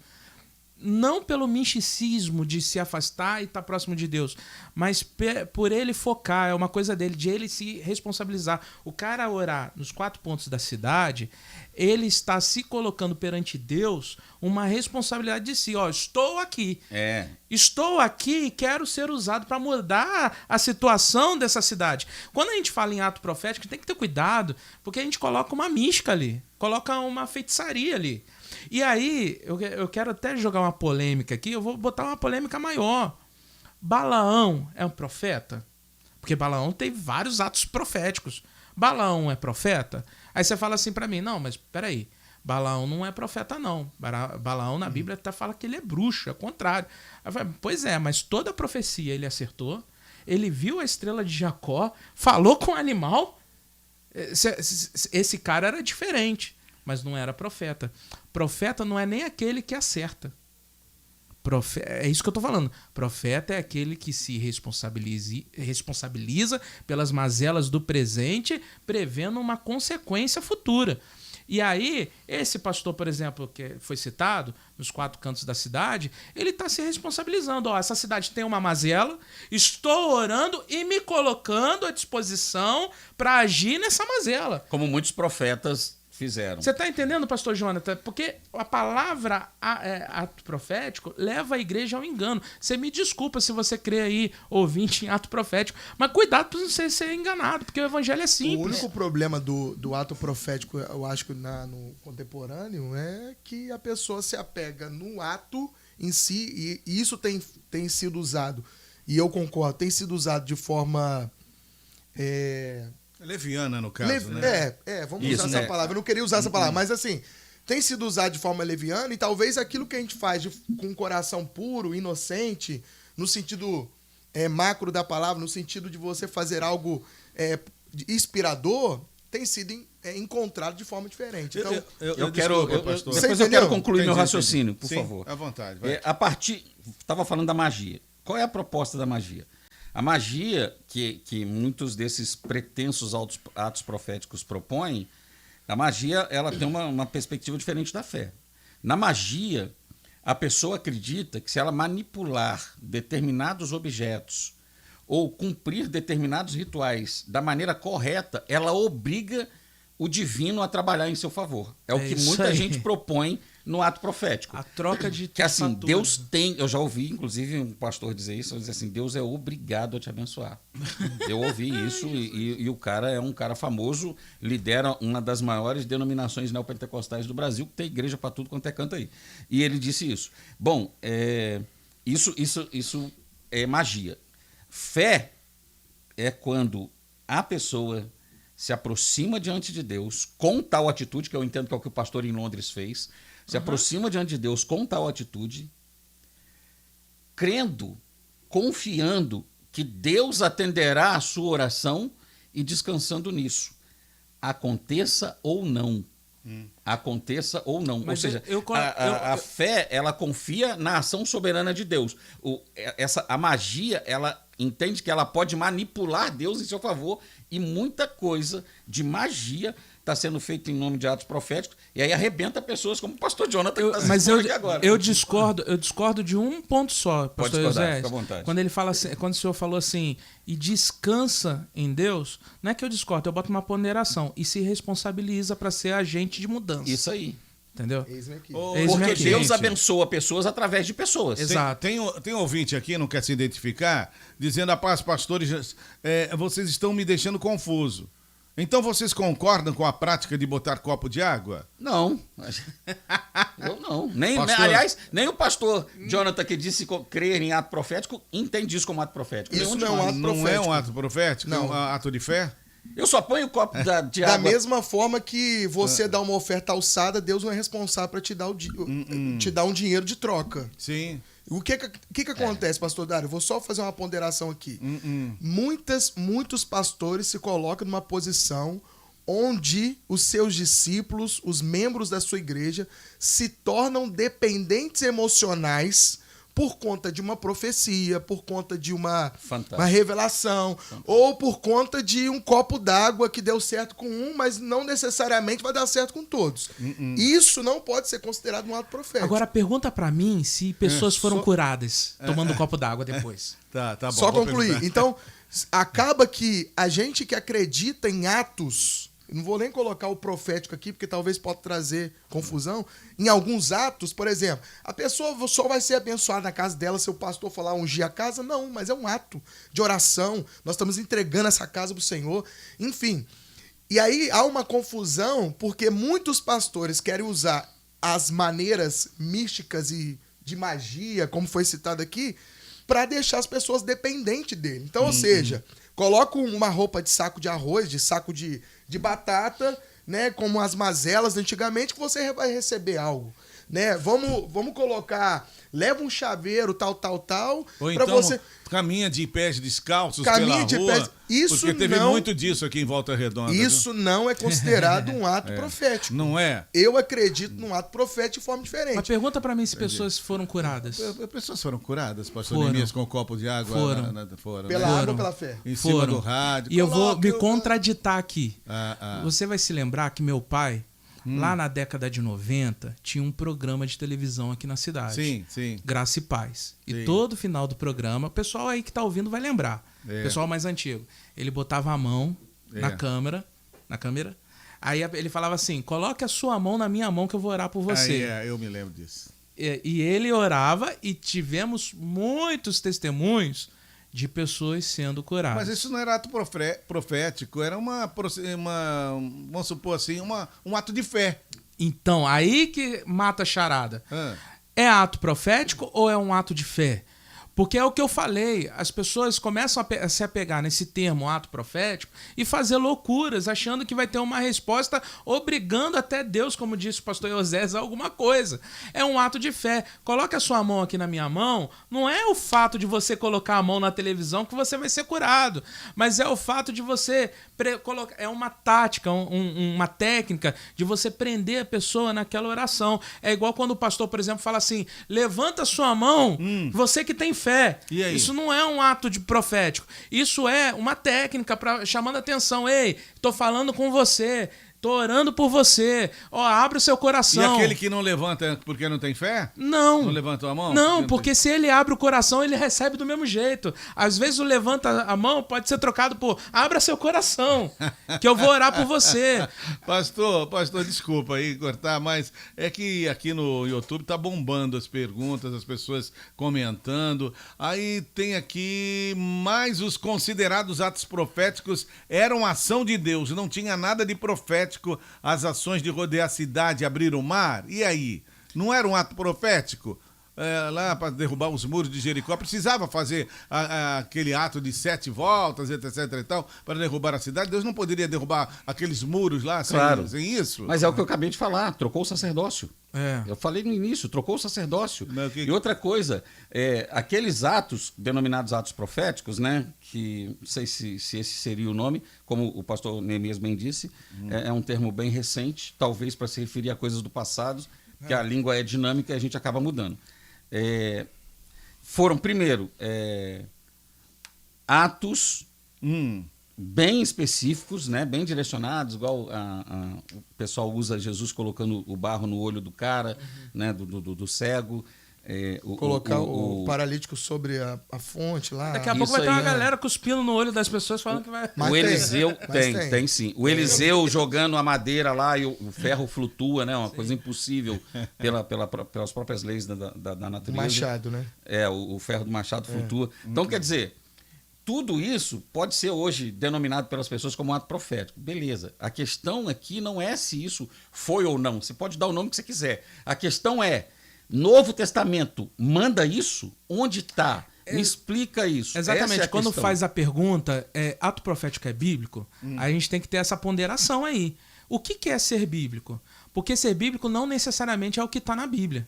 não pelo misticismo de se afastar e estar próximo de Deus, mas por ele focar, é uma coisa dele, de ele se responsabilizar. O cara orar nos 4 pontos da cidade, ele está se colocando perante Deus uma responsabilidade de si. Estou aqui. Estou aqui e quero ser usado para mudar a situação dessa cidade. Quando a gente fala em ato profético, tem que ter cuidado, porque a gente coloca uma mística ali, coloca uma feitiçaria ali. E aí, eu quero até jogar uma polêmica aqui, eu vou botar uma polêmica maior. Balaão é um profeta? Porque Balaão tem vários atos proféticos. Balaão é profeta? Aí você fala assim pra mim, não, mas peraí, Balaão não é profeta não. Balaão na Bíblia até fala que ele é bruxo, é o contrário. Eu falo, pois é, mas toda a profecia ele acertou, ele viu a estrela de Jacó, falou com o animal, esse cara era diferente. Mas não era profeta. Profeta não é nem aquele que acerta. É isso que eu estou falando. Profeta é aquele que se responsabiliza pelas mazelas do presente, prevendo uma consequência futura. E aí, esse pastor, por exemplo, que foi citado, nos 4 cantos da cidade, ele está se responsabilizando. Essa cidade tem uma mazela, estou orando e me colocando à disposição para agir nessa mazela. Como muitos profetas fizeram. Você está entendendo, pastor Jonathan? Porque a palavra ato profético leva a igreja ao engano. Você me desculpa se você crê aí, ouvinte, em ato profético, mas cuidado para você ser enganado, porque o evangelho é simples. O único problema do ato profético, eu acho que no contemporâneo, é que a pessoa se apega no ato em si, e isso tem sido usado, e eu concordo, tem sido usado de forma... leviana, no caso, né? Vamos usar essa palavra. Eu não queria usar essa palavra, mas assim, tem sido usado de forma leviana e talvez aquilo que a gente faz com um coração puro, inocente, no sentido macro da palavra, no sentido de você fazer algo inspirador, tem sido encontrado de forma diferente. Então, depois eu quero concluir meu raciocínio, por favor. À vontade. Vai. Estava falando da magia. Qual é a proposta da magia? A magia que muitos desses pretensos atos proféticos propõem, a magia ela tem uma perspectiva diferente da fé. Na magia, a pessoa acredita que se ela manipular determinados objetos ou cumprir determinados rituais da maneira correta, ela obriga o divino a trabalhar em seu favor. É o que muita gente propõe no ato profético. A troca de que assim, Deus tem... Eu já ouvi, inclusive, um pastor dizer isso, ele diz assim, Deus é obrigado a te abençoar. Eu ouvi isso e o cara é um cara famoso, lidera uma das maiores denominações neopentecostais do Brasil, que tem igreja para tudo quanto é canto aí. E ele disse isso. Bom, isso é magia. Fé é quando a pessoa se aproxima diante de Deus com tal atitude, que eu entendo que é o que o pastor em Londres fez, se aproxima diante de Deus com tal atitude, crendo, confiando que Deus atenderá a sua oração e descansando nisso. Aconteça ou não. Aconteça ou não. Mas ou seja, a fé, ela confia na ação soberana de Deus. A magia, ela entende que ela pode manipular Deus em seu favor, e muita coisa de magia está sendo feita em nome de atos proféticos, e aí arrebenta pessoas como o pastor Jonathan. Mas eu discordo de um ponto só, pastor José. Fica à vontade. Quando ele fala assim, quando o senhor falou assim, e descansa em Deus, não é que eu discordo, eu boto uma ponderação e se responsabiliza para ser agente de mudança. Isso aí. Entendeu? Porque Deus abençoa pessoas através de pessoas. Exato. Tem um ouvinte aqui, não quer se identificar, dizendo: a paz, pastores, vocês estão me deixando confuso. Então vocês concordam com a prática de botar copo de água? Não. Eu não. Aliás, nem o pastor Jonathan, que disse crer em ato profético, entende isso como ato profético. Isso não é um ato profético. Não é um ato profético? Não. É um ato de fé? Eu só ponho o copo de Da água. mesma forma que você dá uma oferta alçada, Deus não é responsável para te dar um dinheiro de troca. Sim. O que acontece, pastor Dário? Eu vou só fazer uma ponderação aqui. Muitos pastores se colocam numa posição onde os seus discípulos, os membros da sua igreja, se tornam dependentes emocionais por conta de uma profecia, por conta de uma revelação, ou por conta de um copo d'água que deu certo com um, mas não necessariamente vai dar certo com todos. Isso não pode ser considerado um ato profético. Agora, pergunta pra mim se pessoas foram curadas tomando um copo d'água depois. Tá bom. Só concluir. Então, acaba que a gente que acredita em atos, não vou nem colocar o profético aqui, porque talvez possa trazer confusão. Em alguns atos, por exemplo, a pessoa só vai ser abençoada na casa dela se o pastor falar ungir a casa. Não, mas é um ato de oração. Nós estamos entregando essa casa para o Senhor. Enfim. E aí há uma confusão, porque muitos pastores querem usar as maneiras místicas e de magia, como foi citado aqui, para deixar as pessoas dependentes dele. Então, ou seja, coloca uma roupa de saco de arroz, de saco de batata, né, como as mazelas antigamente, que você vai receber algo, né? Vamos colocar, leva um chaveiro, tal, ou para então você caminha de pés descalços caminha pela de rua, pés. Isso porque teve não, muito disso aqui em Volta Redonda. Isso não é considerado um ato profético. Não é? Eu acredito num ato profético de forma diferente. Mas pergunta pra mim se pessoas foram curadas. Pessoas foram curadas, pastor Foram. Neemias, com um copo de água? Foram. Pela água ou pela fé? Em cima do rádio. E eu vou me contraditar aqui. Ah. Você vai se lembrar que meu pai, lá na década de 90, tinha um programa de televisão aqui na cidade. Sim. Graça e Paz. E Sim. todo final do programa, o pessoal aí que tá ouvindo vai lembrar. O pessoal mais antigo. Ele botava a mão na câmera. Aí ele falava assim: coloque a sua mão na minha mão que eu vou orar por você. Eu me lembro disso. E ele orava e tivemos muitos testemunhos de pessoas sendo curadas. Mas isso não era ato profético, era vamos supor assim, um ato de fé. Então, aí que mata a charada. É ato profético ou é um ato de fé? Porque é o que eu falei, as pessoas começam a se apegar nesse termo ato profético e fazer loucuras, achando que vai ter uma resposta, obrigando até Deus, como disse o pastor Eusés, a alguma coisa. É um ato de fé. Coloque a sua mão aqui na minha mão, não é o fato de você colocar a mão na televisão que você vai ser curado, mas é o fato de você colocar, é uma tática, uma técnica de você prender a pessoa naquela oração. É igual quando o pastor, por exemplo, fala assim: levanta a sua mão, você que tem fé. E aí? Isso não é um ato de profético. Isso é uma técnica chamando atenção. Ei, tô falando com você. Tô orando por você. Ó, abre o seu coração. E aquele que não levanta porque não tem fé? Não. Não levanta a mão? Não, porque se ele abre o coração, ele recebe do mesmo jeito. Às vezes o levanta a mão pode ser trocado por abra seu coração, que eu vou orar por você. Pastor, desculpa aí cortar, mas é que aqui no YouTube tá bombando as perguntas, as pessoas comentando. Aí tem aqui mais os considerados atos proféticos eram ação de Deus, não tinha nada de profético. As ações de rodear a cidade e abrir o mar? E aí? Não era um ato profético? lá para derrubar os muros de Jericó, precisava fazer aquele ato de 7 voltas, etc e tal, para derrubar a cidade. Deus não poderia derrubar aqueles muros lá Claro. sem isso? Mas é o que eu acabei de falar, trocou o sacerdócio. É. Eu falei no início, trocou o sacerdócio. Mas E outra coisa, aqueles atos, denominados atos proféticos, né, que não sei se esse seria o nome, como o pastor Neemias bem disse, é um termo bem recente, talvez para se referir a coisas do passado, que a língua é dinâmica e a gente acaba mudando. Foram, primeiro, atos bem específicos, né, bem direcionados, igual o pessoal usa Jesus colocando o barro no olho do cara, né, do cego. Colocar o paralítico sobre a fonte lá. Daqui a pouco vai ter uma galera cuspindo no olho das pessoas falando que vai... Mas o Eliseu tem. tem sim. O Eliseu jogando a madeira lá e o ferro flutua, né? Uma coisa impossível pelas próprias leis da natureza. Machado, né? O ferro do machado flutua. Então, quer dizer, tudo isso pode ser hoje denominado pelas pessoas como um ato profético. Beleza. A questão aqui não é se isso foi ou não. Você pode dar o nome que você quiser. A questão é, Novo Testamento manda isso? Onde está? Me explica isso. Exatamente. Essa é a Quando questão. faz a pergunta, ato profético é bíblico? A gente tem que ter essa ponderação aí. O que é ser bíblico? Porque ser bíblico não necessariamente é o que está na Bíblia.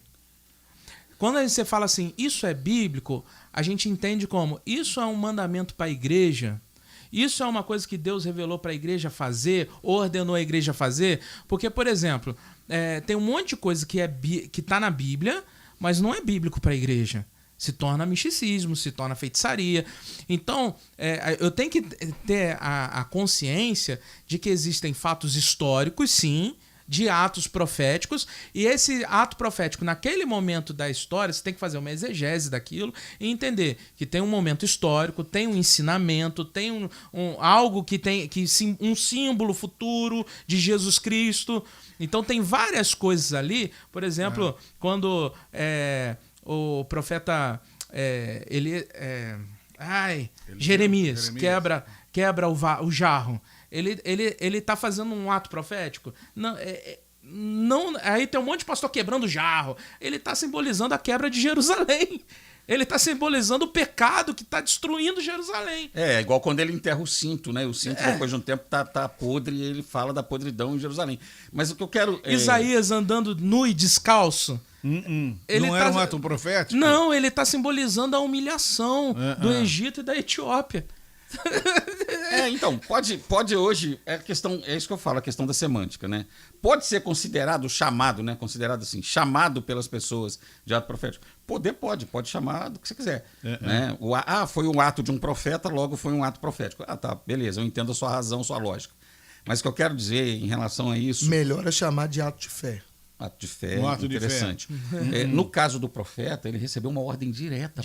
Quando você fala assim, isso é bíblico, a gente entende como isso é um mandamento para a igreja. Isso é uma coisa que Deus revelou para a igreja fazer, ordenou a igreja fazer. Porque, por exemplo, tem um monte de coisa que está na Bíblia, mas não é bíblico para a igreja. Se torna misticismo, se torna feitiçaria. Então, eu tenho que ter a consciência de que existem fatos históricos, sim, de atos proféticos, e esse ato profético, naquele momento da história, você tem que fazer uma exegese daquilo e entender que tem um momento histórico, tem um ensinamento, tem algo que tem um símbolo futuro de Jesus Cristo. Então tem várias coisas ali. Por exemplo, quando o profeta Jeremias quebra o jarro. Ele tá fazendo um ato profético? Não, aí tem um monte de pastor quebrando o jarro. Ele tá simbolizando a quebra de Jerusalém. Ele tá simbolizando o pecado que tá destruindo Jerusalém. Igual quando ele enterra o cinto, né? O cinto, depois de um tempo, tá podre e ele fala da podridão em Jerusalém. Mas o que eu quero... Isaías andando nu e descalço. Ele não era um ato profético? Não, ele tá simbolizando a humilhação do Egito e da Etiópia. Então, pode hoje, é isso que eu falo, a questão da semântica, né? Pode ser considerado chamado, né? Considerado assim, chamado pelas pessoas de ato profético. Pode chamar do que você quiser. Né? Foi um ato de um profeta, logo foi um ato profético. Tá, beleza, eu entendo a sua razão, a sua lógica. Mas o que eu quero dizer em relação a isso... Melhor é chamar de ato de fé. Ato de fé, interessante. No caso do profeta, ele recebeu uma ordem direta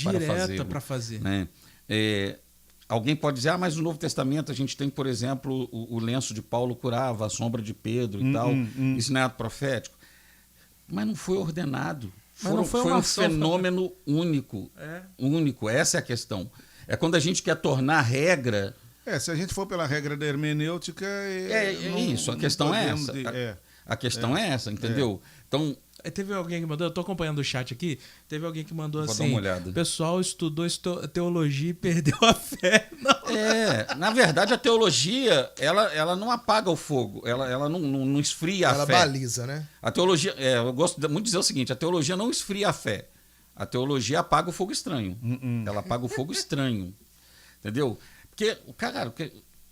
para fazer. Né? Alguém pode dizer, mas no Novo Testamento a gente tem, por exemplo, o lenço de Paulo curava, a sombra de Pedro e tal. Isso não é ato profético. Mas não foi ordenado. Foi um fenômeno único. Único, essa é a questão. É quando a gente quer tornar regra... se a gente for pela regra da hermenêutica... isso, a questão é essa. A questão é essa, entendeu? Então... Teve alguém que mandou, eu tô acompanhando o chat aqui, teve alguém que mandou assim, dar uma olhada. O pessoal estudou teologia e perdeu a fé. Não. Na verdade a teologia, ela não apaga o fogo, ela não esfria a fé. Ela baliza, né? A teologia, eu gosto muito de dizer o seguinte, a teologia não esfria a fé, a teologia apaga o fogo estranho. Ela apaga o fogo estranho, entendeu? Porque, cara,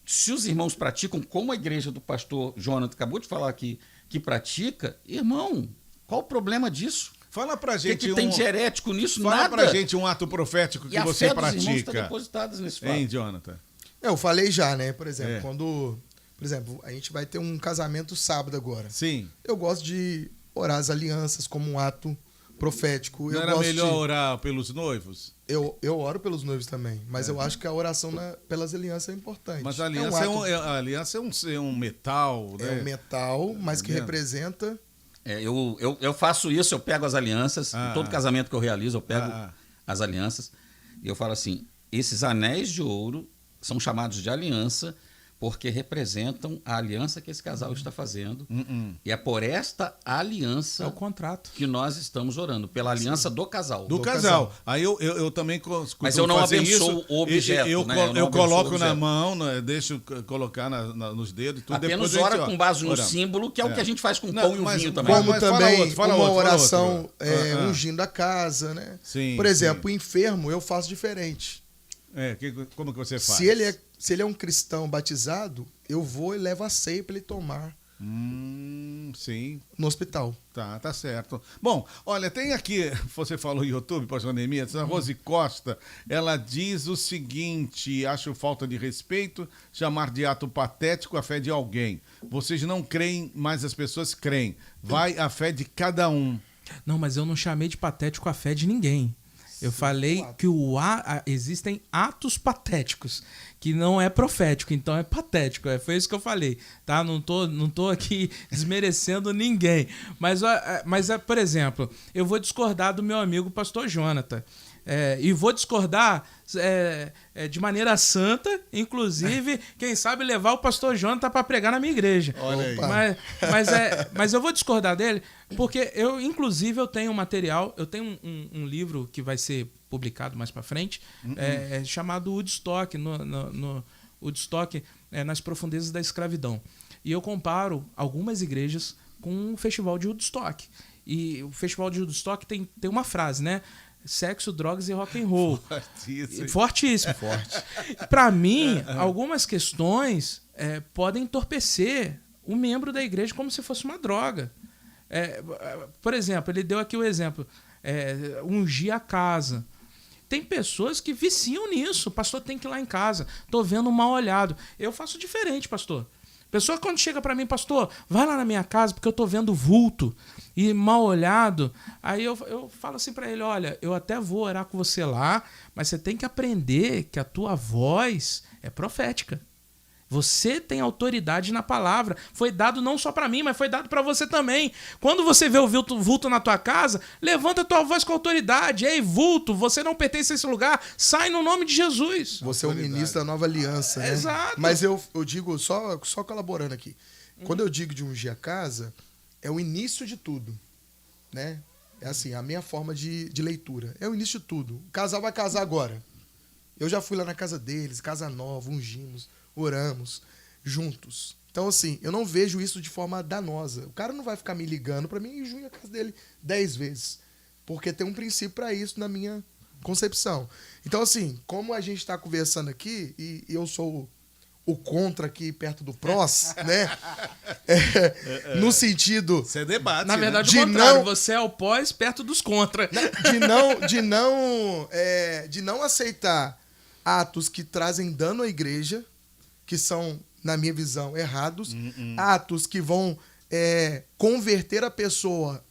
se os irmãos praticam como a igreja do pastor Jonathan acabou de falar aqui, que pratica, irmão... Qual o problema disso? Fala pra gente. Que tem de herético nisso? Fala nada. Pra gente um ato profético que você pratica. Depositados nesse fato. Hein, Jonathan? Eu falei já, né? Por exemplo, quando... Por exemplo, a gente vai ter um casamento sábado agora. Sim. Eu gosto de orar as alianças como um ato profético. Não era melhor orar pelos noivos? Eu oro pelos noivos também, mas eu acho que a oração pelas alianças é importante. Mas a aliança é um metal, né? É um metal, mas que representa... Eu faço isso, eu pego as alianças, em todo casamento que eu realizo, eu pego as alianças, e eu falo assim, esses anéis de ouro são chamados de aliança, porque representam a aliança que esse casal está fazendo. E é por esta aliança É o contrato. que nós estamos orando, pela aliança do casal. Do casal. Aí eu também Mas eu não abençoo o objeto, Eu né? Eu não coloco abençoo o na objeto. mão, né? Deixo colocar nos dedos. Tudo. Apenas Depois a gente ora com base no ora. símbolo, que é o que a gente faz com o Não, pão e o mas vinho também. vamos- Como mas fala também outro, fala uma outro, fala oração outro. ungindo a casa, né? Sim, Por exemplo, sim. o enfermo eu faço diferente. Como que você faz? Se ele é um cristão batizado, eu vou e levo a ceia para ele tomar Sim, no hospital. tá certo. Bom, olha, tem aqui, você falou YouTube, pastor Neemias, a Rose Costa, ela diz o seguinte: acho falta de respeito chamar de ato patético a fé de alguém. Vocês não creem, mas as pessoas creem. Vai a fé de cada um. Não, mas eu não chamei de patético a fé de ninguém. Eu falei que existem atos patéticos, que não é profético, então é patético. Foi isso que eu falei, tá? Não tô aqui desmerecendo ninguém. Mas, por exemplo, eu vou discordar do meu amigo pastor Jonathan. E vou discordar de maneira santa, inclusive, quem sabe levar o pastor Jonathan para pregar na minha igreja. Olha aí. Mas eu vou discordar dele, porque eu tenho um material, eu tenho um livro que vai ser publicado mais para frente, chamado Woodstock, no Woodstock, nas profundezas da escravidão. E eu comparo algumas igrejas com o festival de Woodstock. E o festival de Woodstock tem uma frase, né? Sexo, drogas e rock and roll. Fortíssimo. Para mim, algumas questões podem entorpecer o membro da igreja como se fosse uma droga. Por exemplo, ele deu aqui o exemplo, ungir a casa. Tem pessoas que viciam nisso. O pastor tem que ir lá em casa. Tô vendo um mal olhado. Eu faço diferente, pastor. Pessoa quando chega para mim, pastor, vai lá na minha casa porque eu tô vendo vulto e mal olhado. Aí eu falo assim para ele, olha, eu até vou orar com você lá, mas você tem que aprender que a tua voz é profética. Você tem autoridade na palavra. Foi dado não só para mim, mas foi dado para você também. Quando você vê o vulto na tua casa, levanta a tua voz com autoridade. Ei, vulto, você não pertence a esse lugar. Sai no nome de Jesus. Você é o ministro da nova aliança, né? Exato. Mas eu digo, só colaborando aqui. Quando eu digo de ungir a casa, é o início de tudo, né? É assim, a minha forma de leitura. É o início de tudo. O casal vai casar agora. Eu já fui lá na casa deles, casa nova, ungimos, oramos juntos. Então, assim, eu não vejo isso de forma danosa. O cara não vai ficar me ligando para mim e junho a casa dele 10 vezes. Porque tem um princípio para isso na minha concepção. Então, assim, como a gente está conversando aqui, e eu sou o contra aqui perto do prós, né? No sentido... Isso é debate. Na verdade, de o contrário, não- você é o pós perto dos contra. De não aceitar atos que trazem dano à igreja, que são, na minha visão, errados, atos que vão converter a pessoa,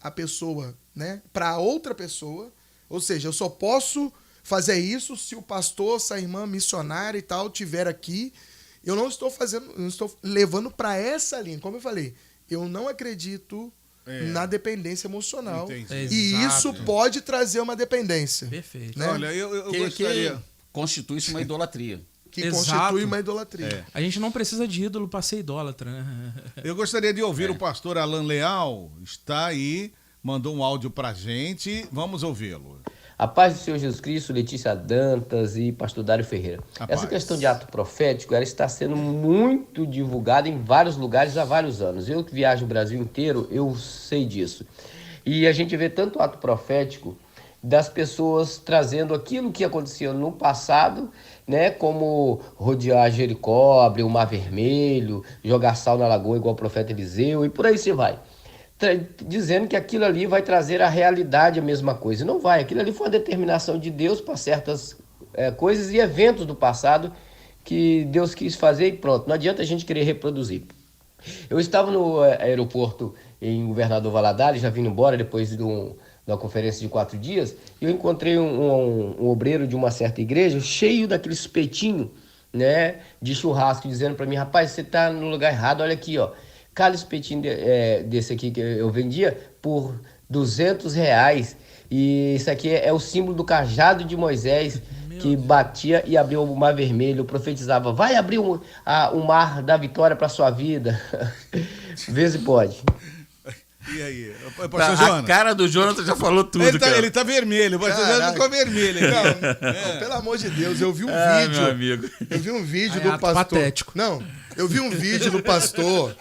né, para outra pessoa. Ou seja, eu só posso fazer isso se o pastor, se a irmã missionária e tal tiver aqui. Eu não estou levando para essa linha. Como eu falei, eu não acredito na dependência emocional. Entendi. E Exato. isso pode trazer uma dependência. Perfeito. Né? Olha, eu Que gostaria... constitui-se uma idolatria. Que Exato. constitui uma idolatria. A gente não precisa de ídolo para ser idólatra, né? Eu gostaria de ouvir o pastor Alan Leal. Está aí, mandou um áudio pra gente. Vamos ouvi-lo. A paz do Senhor Jesus Cristo, Letícia Dantas e pastor Dário Ferreira. A Essa paz. questão de ato profético, ela está sendo muito divulgada em vários lugares há vários anos. Eu que viajo o Brasil inteiro, eu sei disso. E a gente vê tanto ato profético das pessoas trazendo aquilo que acontecia no passado, né, como rodear Jericó, abrir o Mar Vermelho, jogar sal na lagoa igual o profeta Eliseu, e por aí você vai. Dizendo que aquilo ali vai trazer a realidade a mesma coisa. E não vai. Aquilo ali foi uma determinação de Deus para certas coisas e eventos do passado que Deus quis fazer e pronto. Não adianta a gente querer reproduzir. Eu estava no aeroporto em Governador Valadares, já vindo embora depois de uma conferência de 4 dias, e eu encontrei um obreiro de uma certa igreja cheio daquele espetinho, né, de churrasco, dizendo para mim, rapaz, você está no lugar errado, olha aqui, ó. Cada espetinho desse aqui que eu vendia por R$200. E isso aqui é o símbolo do cajado de Moisés. que batia e abria o mar vermelho, profetizava, vai abrir o mar da vitória para sua vida. Vê se pode. E aí? Pastor Jonas? A cara do Jonathan já falou tudo, ele tá vermelho, o pastor Jonas ficou vermelho. Não, pelo amor de Deus, eu vi um vídeo. Meu amigo. Eu vi um vídeo Aí, do ato pastor. patético. Não, eu vi um vídeo do pastor.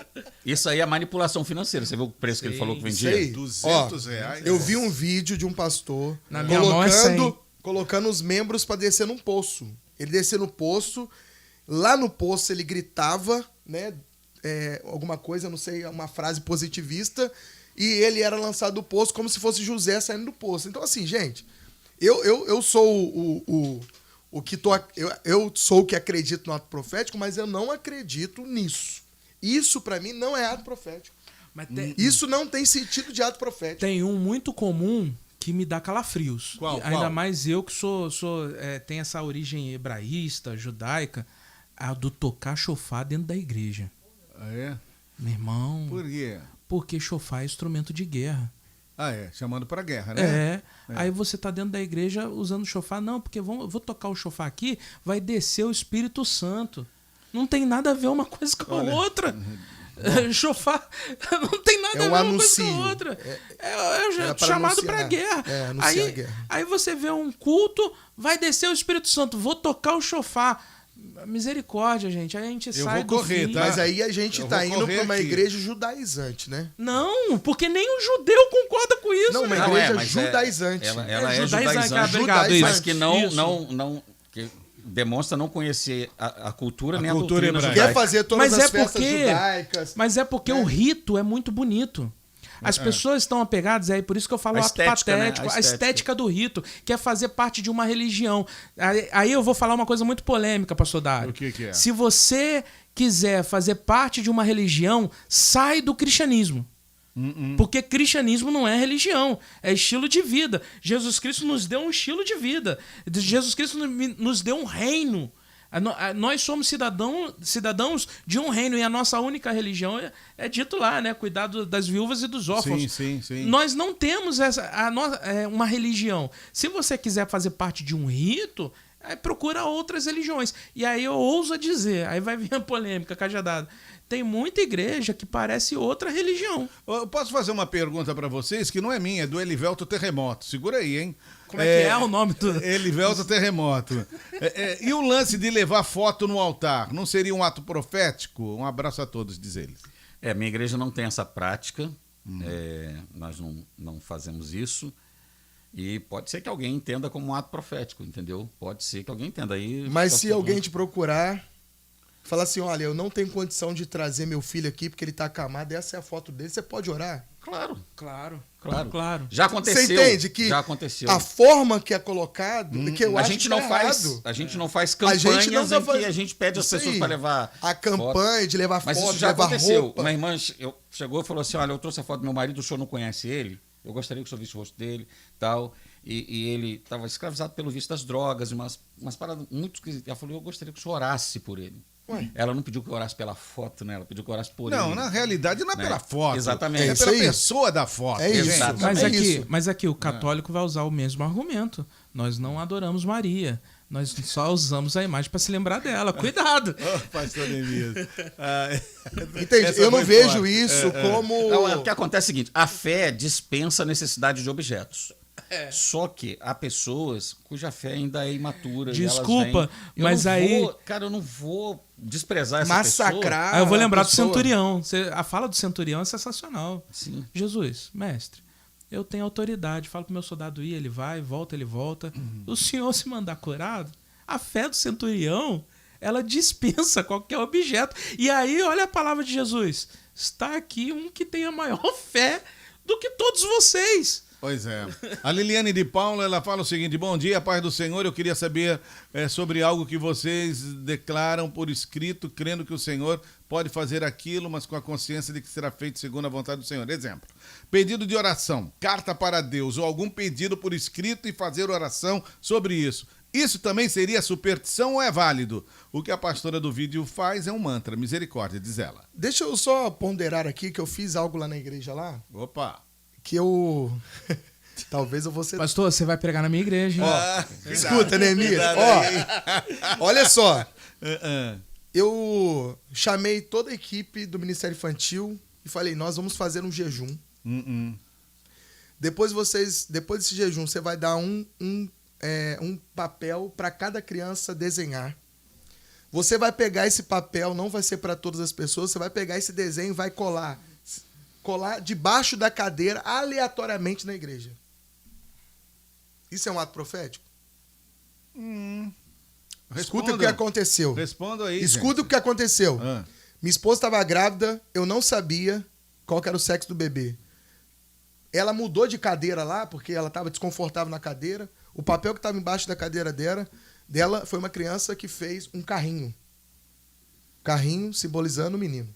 Isso aí é manipulação financeira. Você viu o preço que ele falou que vendia? Sei. R$200. Eu vi um vídeo de um pastor Na minha mão é 100. colocando os membros para descer num poço. Ele descia no poço, lá no poço ele gritava, né? Alguma coisa, não sei, uma frase positivista, e ele era lançado do poço como se fosse José saindo do poço. Então, assim, gente, eu sou o que eu sou o que acredito no ato profético, mas eu não acredito nisso. Isso, para mim, não é ato profético. Mas Isso não tem sentido de ato profético. tem um muito comum que me dá calafrios. Qual? Ainda Qual? mais eu que tem essa origem hebraísta, judaica, a do tocar chofar dentro da igreja. Ah, é? Meu irmão, Por quê? porque chofar é instrumento de guerra. Ah, é. Chamando pra guerra, né? Aí você tá dentro da igreja usando chofar. Não, porque vou tocar o chofar aqui, vai descer o Espírito Santo. Não tem nada a ver uma coisa com a outra. Chofar não tem nada a ver uma coisa com a outra. É pra chamado anunciar. pra guerra. Anunciar a guerra. Aí você vê um culto, vai descer o Espírito Santo, vou tocar o chofar. Misericórdia, gente. Aí a gente Eu sai vou correr, do fim. tá? Mas aí a gente Eu tá vou indo correr pra uma aqui. igreja judaizante, né? Não, porque nem o judeu concorda com isso. Não, né? mas igreja judaizante. Ela é Judaizante, judaizante, obrigado, mas isso. que não que demonstra não conhecer a cultura A nem cultura a doutrina hebraica. Quer judaica. fazer todas Mas as é festas porque- judaicas. Mas é porque o rito é muito bonito. As pessoas estão apegadas, aí por isso que eu falo A ato estética, né? patético, A a estética do rito, que é fazer parte de uma religião. Aí eu vou falar uma coisa muito polêmica, pastor Dário. O que é? Se você quiser fazer parte de uma religião, sai do cristianismo. Porque cristianismo não é religião, é estilo de vida. Jesus Cristo nos deu um estilo de vida. Jesus Cristo nos deu um reino. Nós somos cidadãos de um reino e a nossa única religião é dito lá, né? Cuidado das viúvas e dos órfãos. Sim. Nós não temos uma religião. Se você quiser fazer parte de um rito, procura outras religiões. E aí eu ouso dizer, aí vai vir a polêmica, cajadada. Tem muita igreja que parece outra religião. Eu posso fazer uma pergunta pra vocês que não é minha, é do Elivelto Terremoto. Segura aí, hein? Como é que é o nome do... Elivelto Terremoto. E o lance de levar foto no altar, não seria um ato profético? Um abraço a todos, diz ele. Minha igreja não tem essa prática, nós não fazemos isso. E pode ser que alguém entenda como um ato profético, entendeu? Pode ser que alguém entenda aí. Mas se alguém te procurar, falar assim, olha, eu não tenho condição de trazer meu filho aqui porque ele tá acamado, essa é a foto dele, você pode orar? Claro. Já aconteceu. Você entende que já aconteceu. a forma que é colocado, que eu a acho gente que não tá faz, errado. a gente não faz A gente campanhas não tá em que faz- a gente pede às Isso pessoas aí. para levar A campanha de levar Mas foto, isso já levar aconteceu. roupa. Minha irmã chegou e falou assim, olha, eu trouxe a foto do meu marido, o senhor não conhece ele? Eu gostaria que o senhor visse o rosto dele, tal. E ele estava escravizado pelo vício das drogas, umas paradas muito esquisitas. Ela falou, eu gostaria que o senhor orasse por ele. Ué. Ela não pediu que eu orasse pela foto, né? Ela pediu que eu orasse por ele. Não, na realidade não é Né? pela foto. Exatamente. É É isso pela aí. pessoa da foto. É isso. gente. Exatamente. Mas aqui o católico vai usar o mesmo argumento. Nós não adoramos Maria. Nós só usamos a imagem para se lembrar dela. Cuidado! Pastor Neemias. Entende? Essa Eu não foi vejo forte. isso como... Não, o que acontece é o seguinte, a fé dispensa a necessidade de objetos. Só que há pessoas cuja fé ainda é imatura. e elas Desculpa, vêm- Eu mas não aí- vou- cara, eu não vou desprezar essa massacrar. Aí eu vou lembrar a do pessoa. centurião. A fala do centurião é sensacional. Sim. Jesus, mestre, eu tenho autoridade. Falo pro meu soldado ir, ele vai, volta, ele volta. O senhor se mandar curado, a fé do centurião, ela dispensa qualquer objeto. E aí, olha a palavra de Jesus. Está aqui um que tem a maior fé do que todos vocês. Pois é. A Liliane de Paula, ela fala o seguinte: bom dia, paz do Senhor, eu queria saber sobre algo que vocês declaram por escrito, crendo que o Senhor pode fazer aquilo, mas com a consciência de que será feito segundo a vontade do Senhor. Exemplo, pedido de oração, carta para Deus, ou algum pedido por escrito e fazer oração sobre isso. Isso também seria superstição ou é válido? O que a pastora do vídeo faz é um mantra, misericórdia, diz ela. Deixa eu só ponderar aqui que eu fiz algo lá na igreja lá, Opa! que eu Talvez eu vou ser... Pastor, você vai pregar na minha igreja, hein? Escuta, Neemias. Olha só. Eu chamei toda a equipe do Ministério Infantil e falei, nós vamos fazer um jejum. Depois desse jejum, você vai dar um papel para cada criança desenhar. Você vai pegar esse papel, não vai ser para todas as pessoas, você vai pegar esse desenho e vai colar debaixo da cadeira, aleatoriamente na igreja. Isso é um ato profético? Escuta o que aconteceu. Responda aí, Escuta o que aconteceu. Minha esposa estava grávida, eu não sabia qual que era o sexo do bebê. Ela mudou de cadeira lá, porque ela estava desconfortável na cadeira. O papel que estava embaixo da cadeira dela foi uma criança que fez um carrinho. Carrinho simbolizando o menino.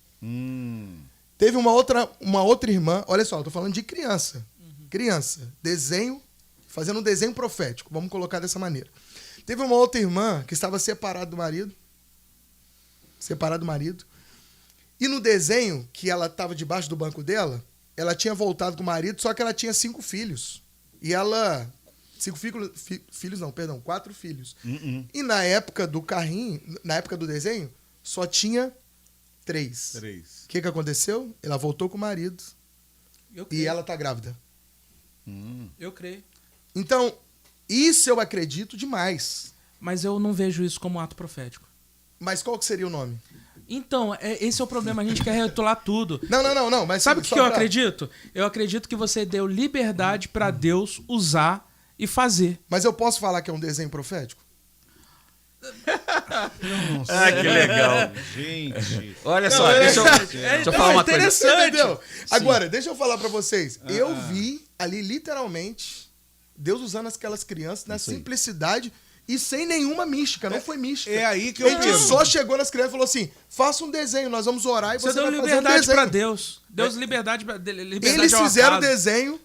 Teve uma outra irmã, olha só, eu tô falando de criança. Criança, desenho, fazendo um desenho profético, vamos colocar dessa maneira. Teve uma outra irmã que estava separada do marido. E no desenho, que ela estava debaixo do banco dela, ela tinha voltado com o marido, só que ela tinha 5 filhos. E ela... 4 filhos. E na época do carrinho, na época do desenho, só tinha 3. O que aconteceu? Ela voltou com o marido. E ela tá grávida. Eu creio. Então, isso eu acredito demais. Mas eu não vejo isso como ato profético. Mas qual que seria o nome? Então, esse é o problema, a gente quer rotular tudo. Não. Mas sabe o que eu acredito? Eu acredito que você deu liberdade para Deus usar e fazer. Mas eu posso falar que é um desenho profético? Que legal. Gente. Olha só, deixa eu falar uma coisa. Entendeu? Agora, deixa eu falar pra vocês. Eu vi ali, literalmente, Deus usando aquelas crianças na simplicidade e sem nenhuma mística. Não foi mística. É aí que eu Ele digo. só chegou nas crianças e falou assim, faça um desenho, nós vamos orar e você deu vai fazer um liberdade desenho. pra Deus. Deus liberdade pra liberdade. Eles ao fizeram o acaso. desenho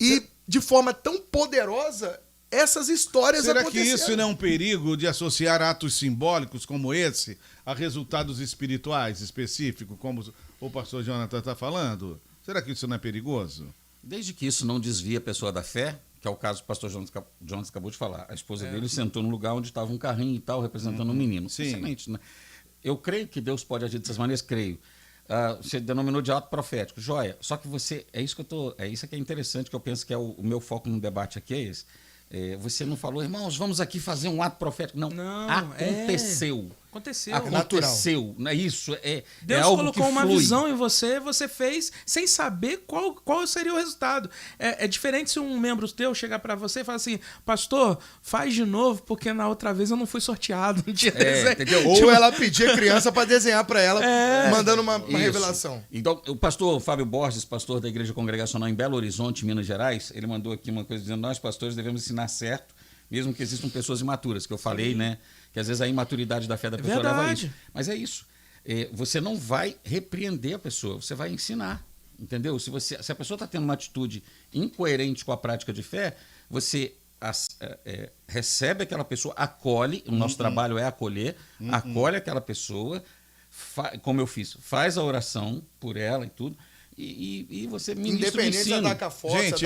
e, de forma tão poderosa, essas histórias Será aconteceram. que isso não é um perigo de associar atos simbólicos como esse a resultados espirituais específicos, como o pastor Jonathan está falando? Será que isso não é perigoso? Desde que isso não desvie a pessoa da fé, que é o caso que o pastor Jonas acabou de falar. A esposa dele sentou no lugar onde estava um carrinho e tal, representando um menino. Sim. Excelente, né? Eu creio que Deus pode agir dessas maneiras, creio. Você denominou de ato profético. Joia. Só que você... É isso que é interessante, que eu penso que é o meu foco no debate aqui, é esse. Você não falou, irmãos, vamos aqui fazer um ato profético. Não, aconteceu. Aconteceu. Não é isso. Deus é algo colocou que uma flui. visão em você, você fez sem saber qual seria o resultado. É diferente se um membro teu chegar para você e falar assim, pastor, faz de novo, porque na outra vez eu não fui sorteado. Entendeu? Ou ela pedia a criança para desenhar para ela, mandando uma revelação. Então, o pastor Fábio Borges, pastor da Igreja Congregacional em Belo Horizonte, Minas Gerais, ele mandou aqui uma coisa dizendo, nós pastores devemos ensinar certo, mesmo que existam pessoas imaturas, que eu falei, né? Que às vezes a imaturidade da fé da pessoa leva a isso. Mas é isso. Você não vai repreender a pessoa, você vai ensinar. Entendeu? Se a pessoa está tendo uma atitude incoerente com a prática de fé, você recebe aquela pessoa, acolhe, o nosso trabalho é acolher, acolhe aquela pessoa, como eu fiz, faz a oração por ela e tudo, e você ministra o ensino. Gente,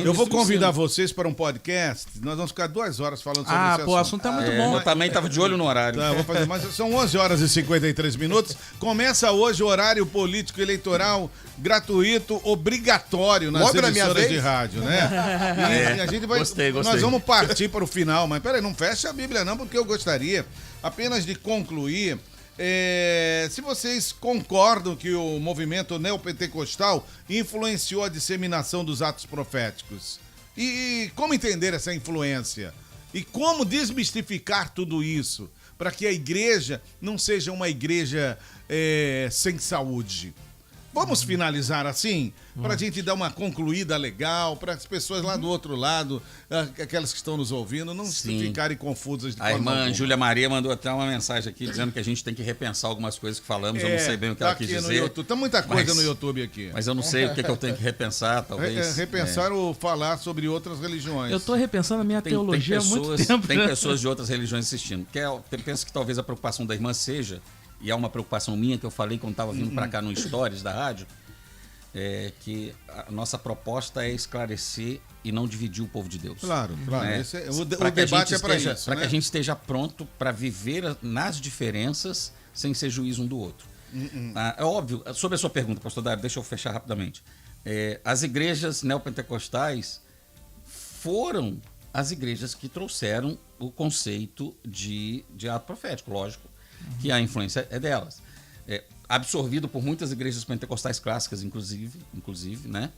eu vou convidar vocês para um podcast. Nós vamos ficar 2 horas falando sobre esse assunto. O assunto é muito bom. Eu também estava de olho no horário. Tá, vou fazer, mas são 11 horas e 53 minutos. Começa hoje o horário político eleitoral gratuito, obrigatório nas emissoras de rádio, né? E a gente vai. Gostei. Nós vamos partir para o final, mas peraí, não fecha a Bíblia não, porque eu gostaria apenas de concluir. Se vocês concordam que o movimento neopentecostal influenciou a disseminação dos atos proféticos, e como entender essa influência e como desmistificar tudo isso para que a igreja não seja uma igreja sem saúde. Vamos finalizar assim, para a gente dar uma concluída legal, para as pessoas lá do outro lado, aquelas que estão nos ouvindo, não ficarem confusas de A irmã Júlia Maria mandou até uma mensagem aqui dizendo que a gente tem que repensar algumas coisas que falamos. Eu não sei bem o que ela quis dizer. Tem muita coisa no YouTube aqui. Mas eu não sei o que eu tenho que repensar, talvez. Repensar ou falar sobre outras religiões. Eu estou repensando a minha teologia há muito tempo. Tem pessoas de outras religiões assistindo. Penso que talvez a preocupação da irmã seja, e é uma preocupação minha que eu falei quando estava vindo para cá no Stories da rádio, que a nossa proposta é esclarecer e não dividir o povo de Deus. Claro. Né? O debate é para isso. Para né? que a gente esteja pronto para viver nas diferenças sem ser juiz um do outro. É óbvio, sobre a sua pergunta, pastor Dário, deixa eu fechar rapidamente. As igrejas neopentecostais foram as igrejas que trouxeram o conceito de ato profético, lógico, que a influência é delas. Absorvido por muitas igrejas pentecostais clássicas, inclusive, né?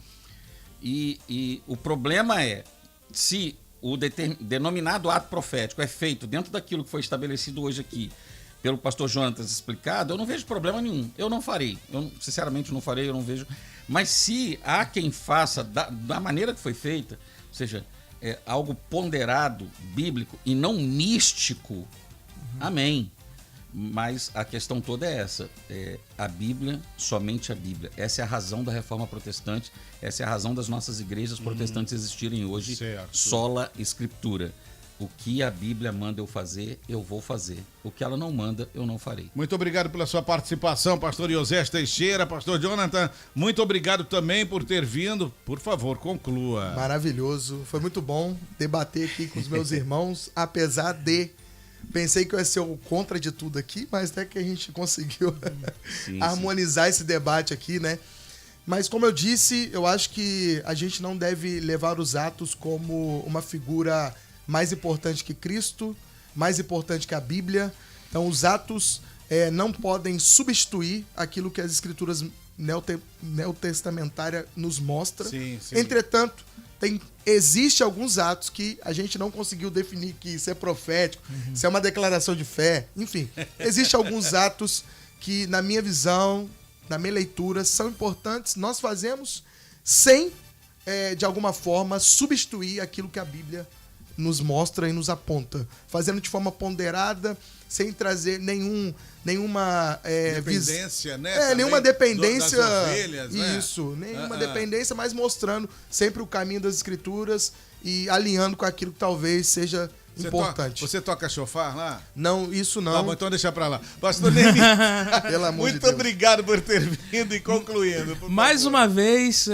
E o problema é, se o denominado ato profético é feito dentro daquilo que foi estabelecido hoje aqui pelo pastor Jonatas explicado, eu não vejo problema nenhum. Eu não farei. Eu, sinceramente, não farei, eu não vejo. Mas se há quem faça da maneira que foi feita, ou seja, algo ponderado, bíblico e não místico, amém. Mas a questão toda é essa. A Bíblia, somente a Bíblia. Essa é a razão da Reforma Protestante, essa é a razão das nossas igrejas protestantes existirem hoje. Certo. Sola Escritura. O que a Bíblia manda eu fazer, eu vou fazer. O que ela não manda, eu não farei. Muito obrigado pela sua participação, pastor Iosés Teixeira, pastor Jonathan. Muito obrigado também por ter vindo. Por favor, conclua. Maravilhoso. Foi muito bom debater aqui com os meus irmãos, apesar de... Pensei que eu ia ser o contra de tudo aqui, mas até que a gente conseguiu harmonizar esse debate aqui, né? Mas como eu disse, eu acho que a gente não deve levar os atos como uma figura mais importante que Cristo, mais importante que a Bíblia. Então os atos não podem substituir aquilo que as escrituras neotestamentárias nos mostram. Sim. Entretanto, existe alguns atos que a gente não conseguiu definir que isso é profético, isso é uma declaração de fé, enfim. Existem alguns atos que, na minha visão, na minha leitura, são importantes, nós fazemos sem, de alguma forma, substituir aquilo que a Bíblia nos mostra e nos aponta. Fazendo de forma ponderada, sem trazer nenhuma dependência, né? Nenhuma dependência. Das ovelhas, né? Isso, nenhuma dependência, mas mostrando sempre o caminho das escrituras e alinhando com aquilo que talvez seja importante. Você toca chofar lá? Não, isso não. Tá bom, então deixa pra lá. Pastor Neemias, Pelo amor de muito Deus. obrigado por ter vindo e concluindo. Mais uma vez,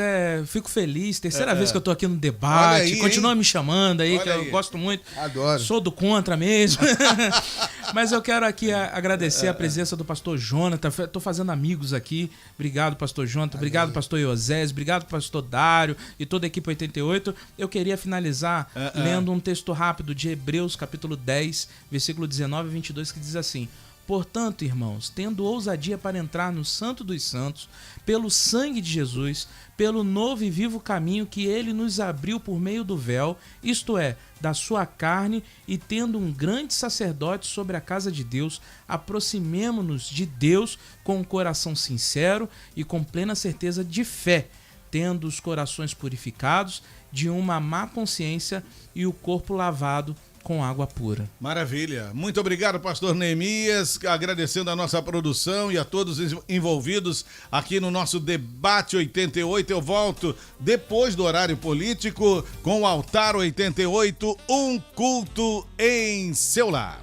fico feliz. Terceira vez que eu tô aqui no Olha debate. aí, Continua hein? me chamando aí, Olha que aí. eu gosto muito. Adoro. Sou do contra mesmo. Mas eu quero aqui agradecer a presença do pastor Jonathan. Tô fazendo amigos aqui. Obrigado, pastor Jonathan. Obrigado, pastor Iosés. Obrigado, pastor Dário e toda a equipe 88. Eu queria finalizar lendo um texto rápido de Hebreus, capítulo 10, versículo 19 e 22, que diz assim: portanto, irmãos, tendo ousadia para entrar no Santo dos Santos, pelo sangue de Jesus, pelo novo e vivo caminho que ele nos abriu por meio do véu, isto é, da sua carne, e tendo um grande sacerdote sobre a casa de Deus, aproximemo-nos de Deus com um coração sincero e com plena certeza de fé, tendo os corações purificados de uma má consciência e o corpo lavado com água pura. Maravilha. Muito obrigado, pastor Neemias, agradecendo a nossa produção e a todos os envolvidos aqui no nosso Debate 88. Eu volto depois do horário político com o Altar 88, um culto em seu lar.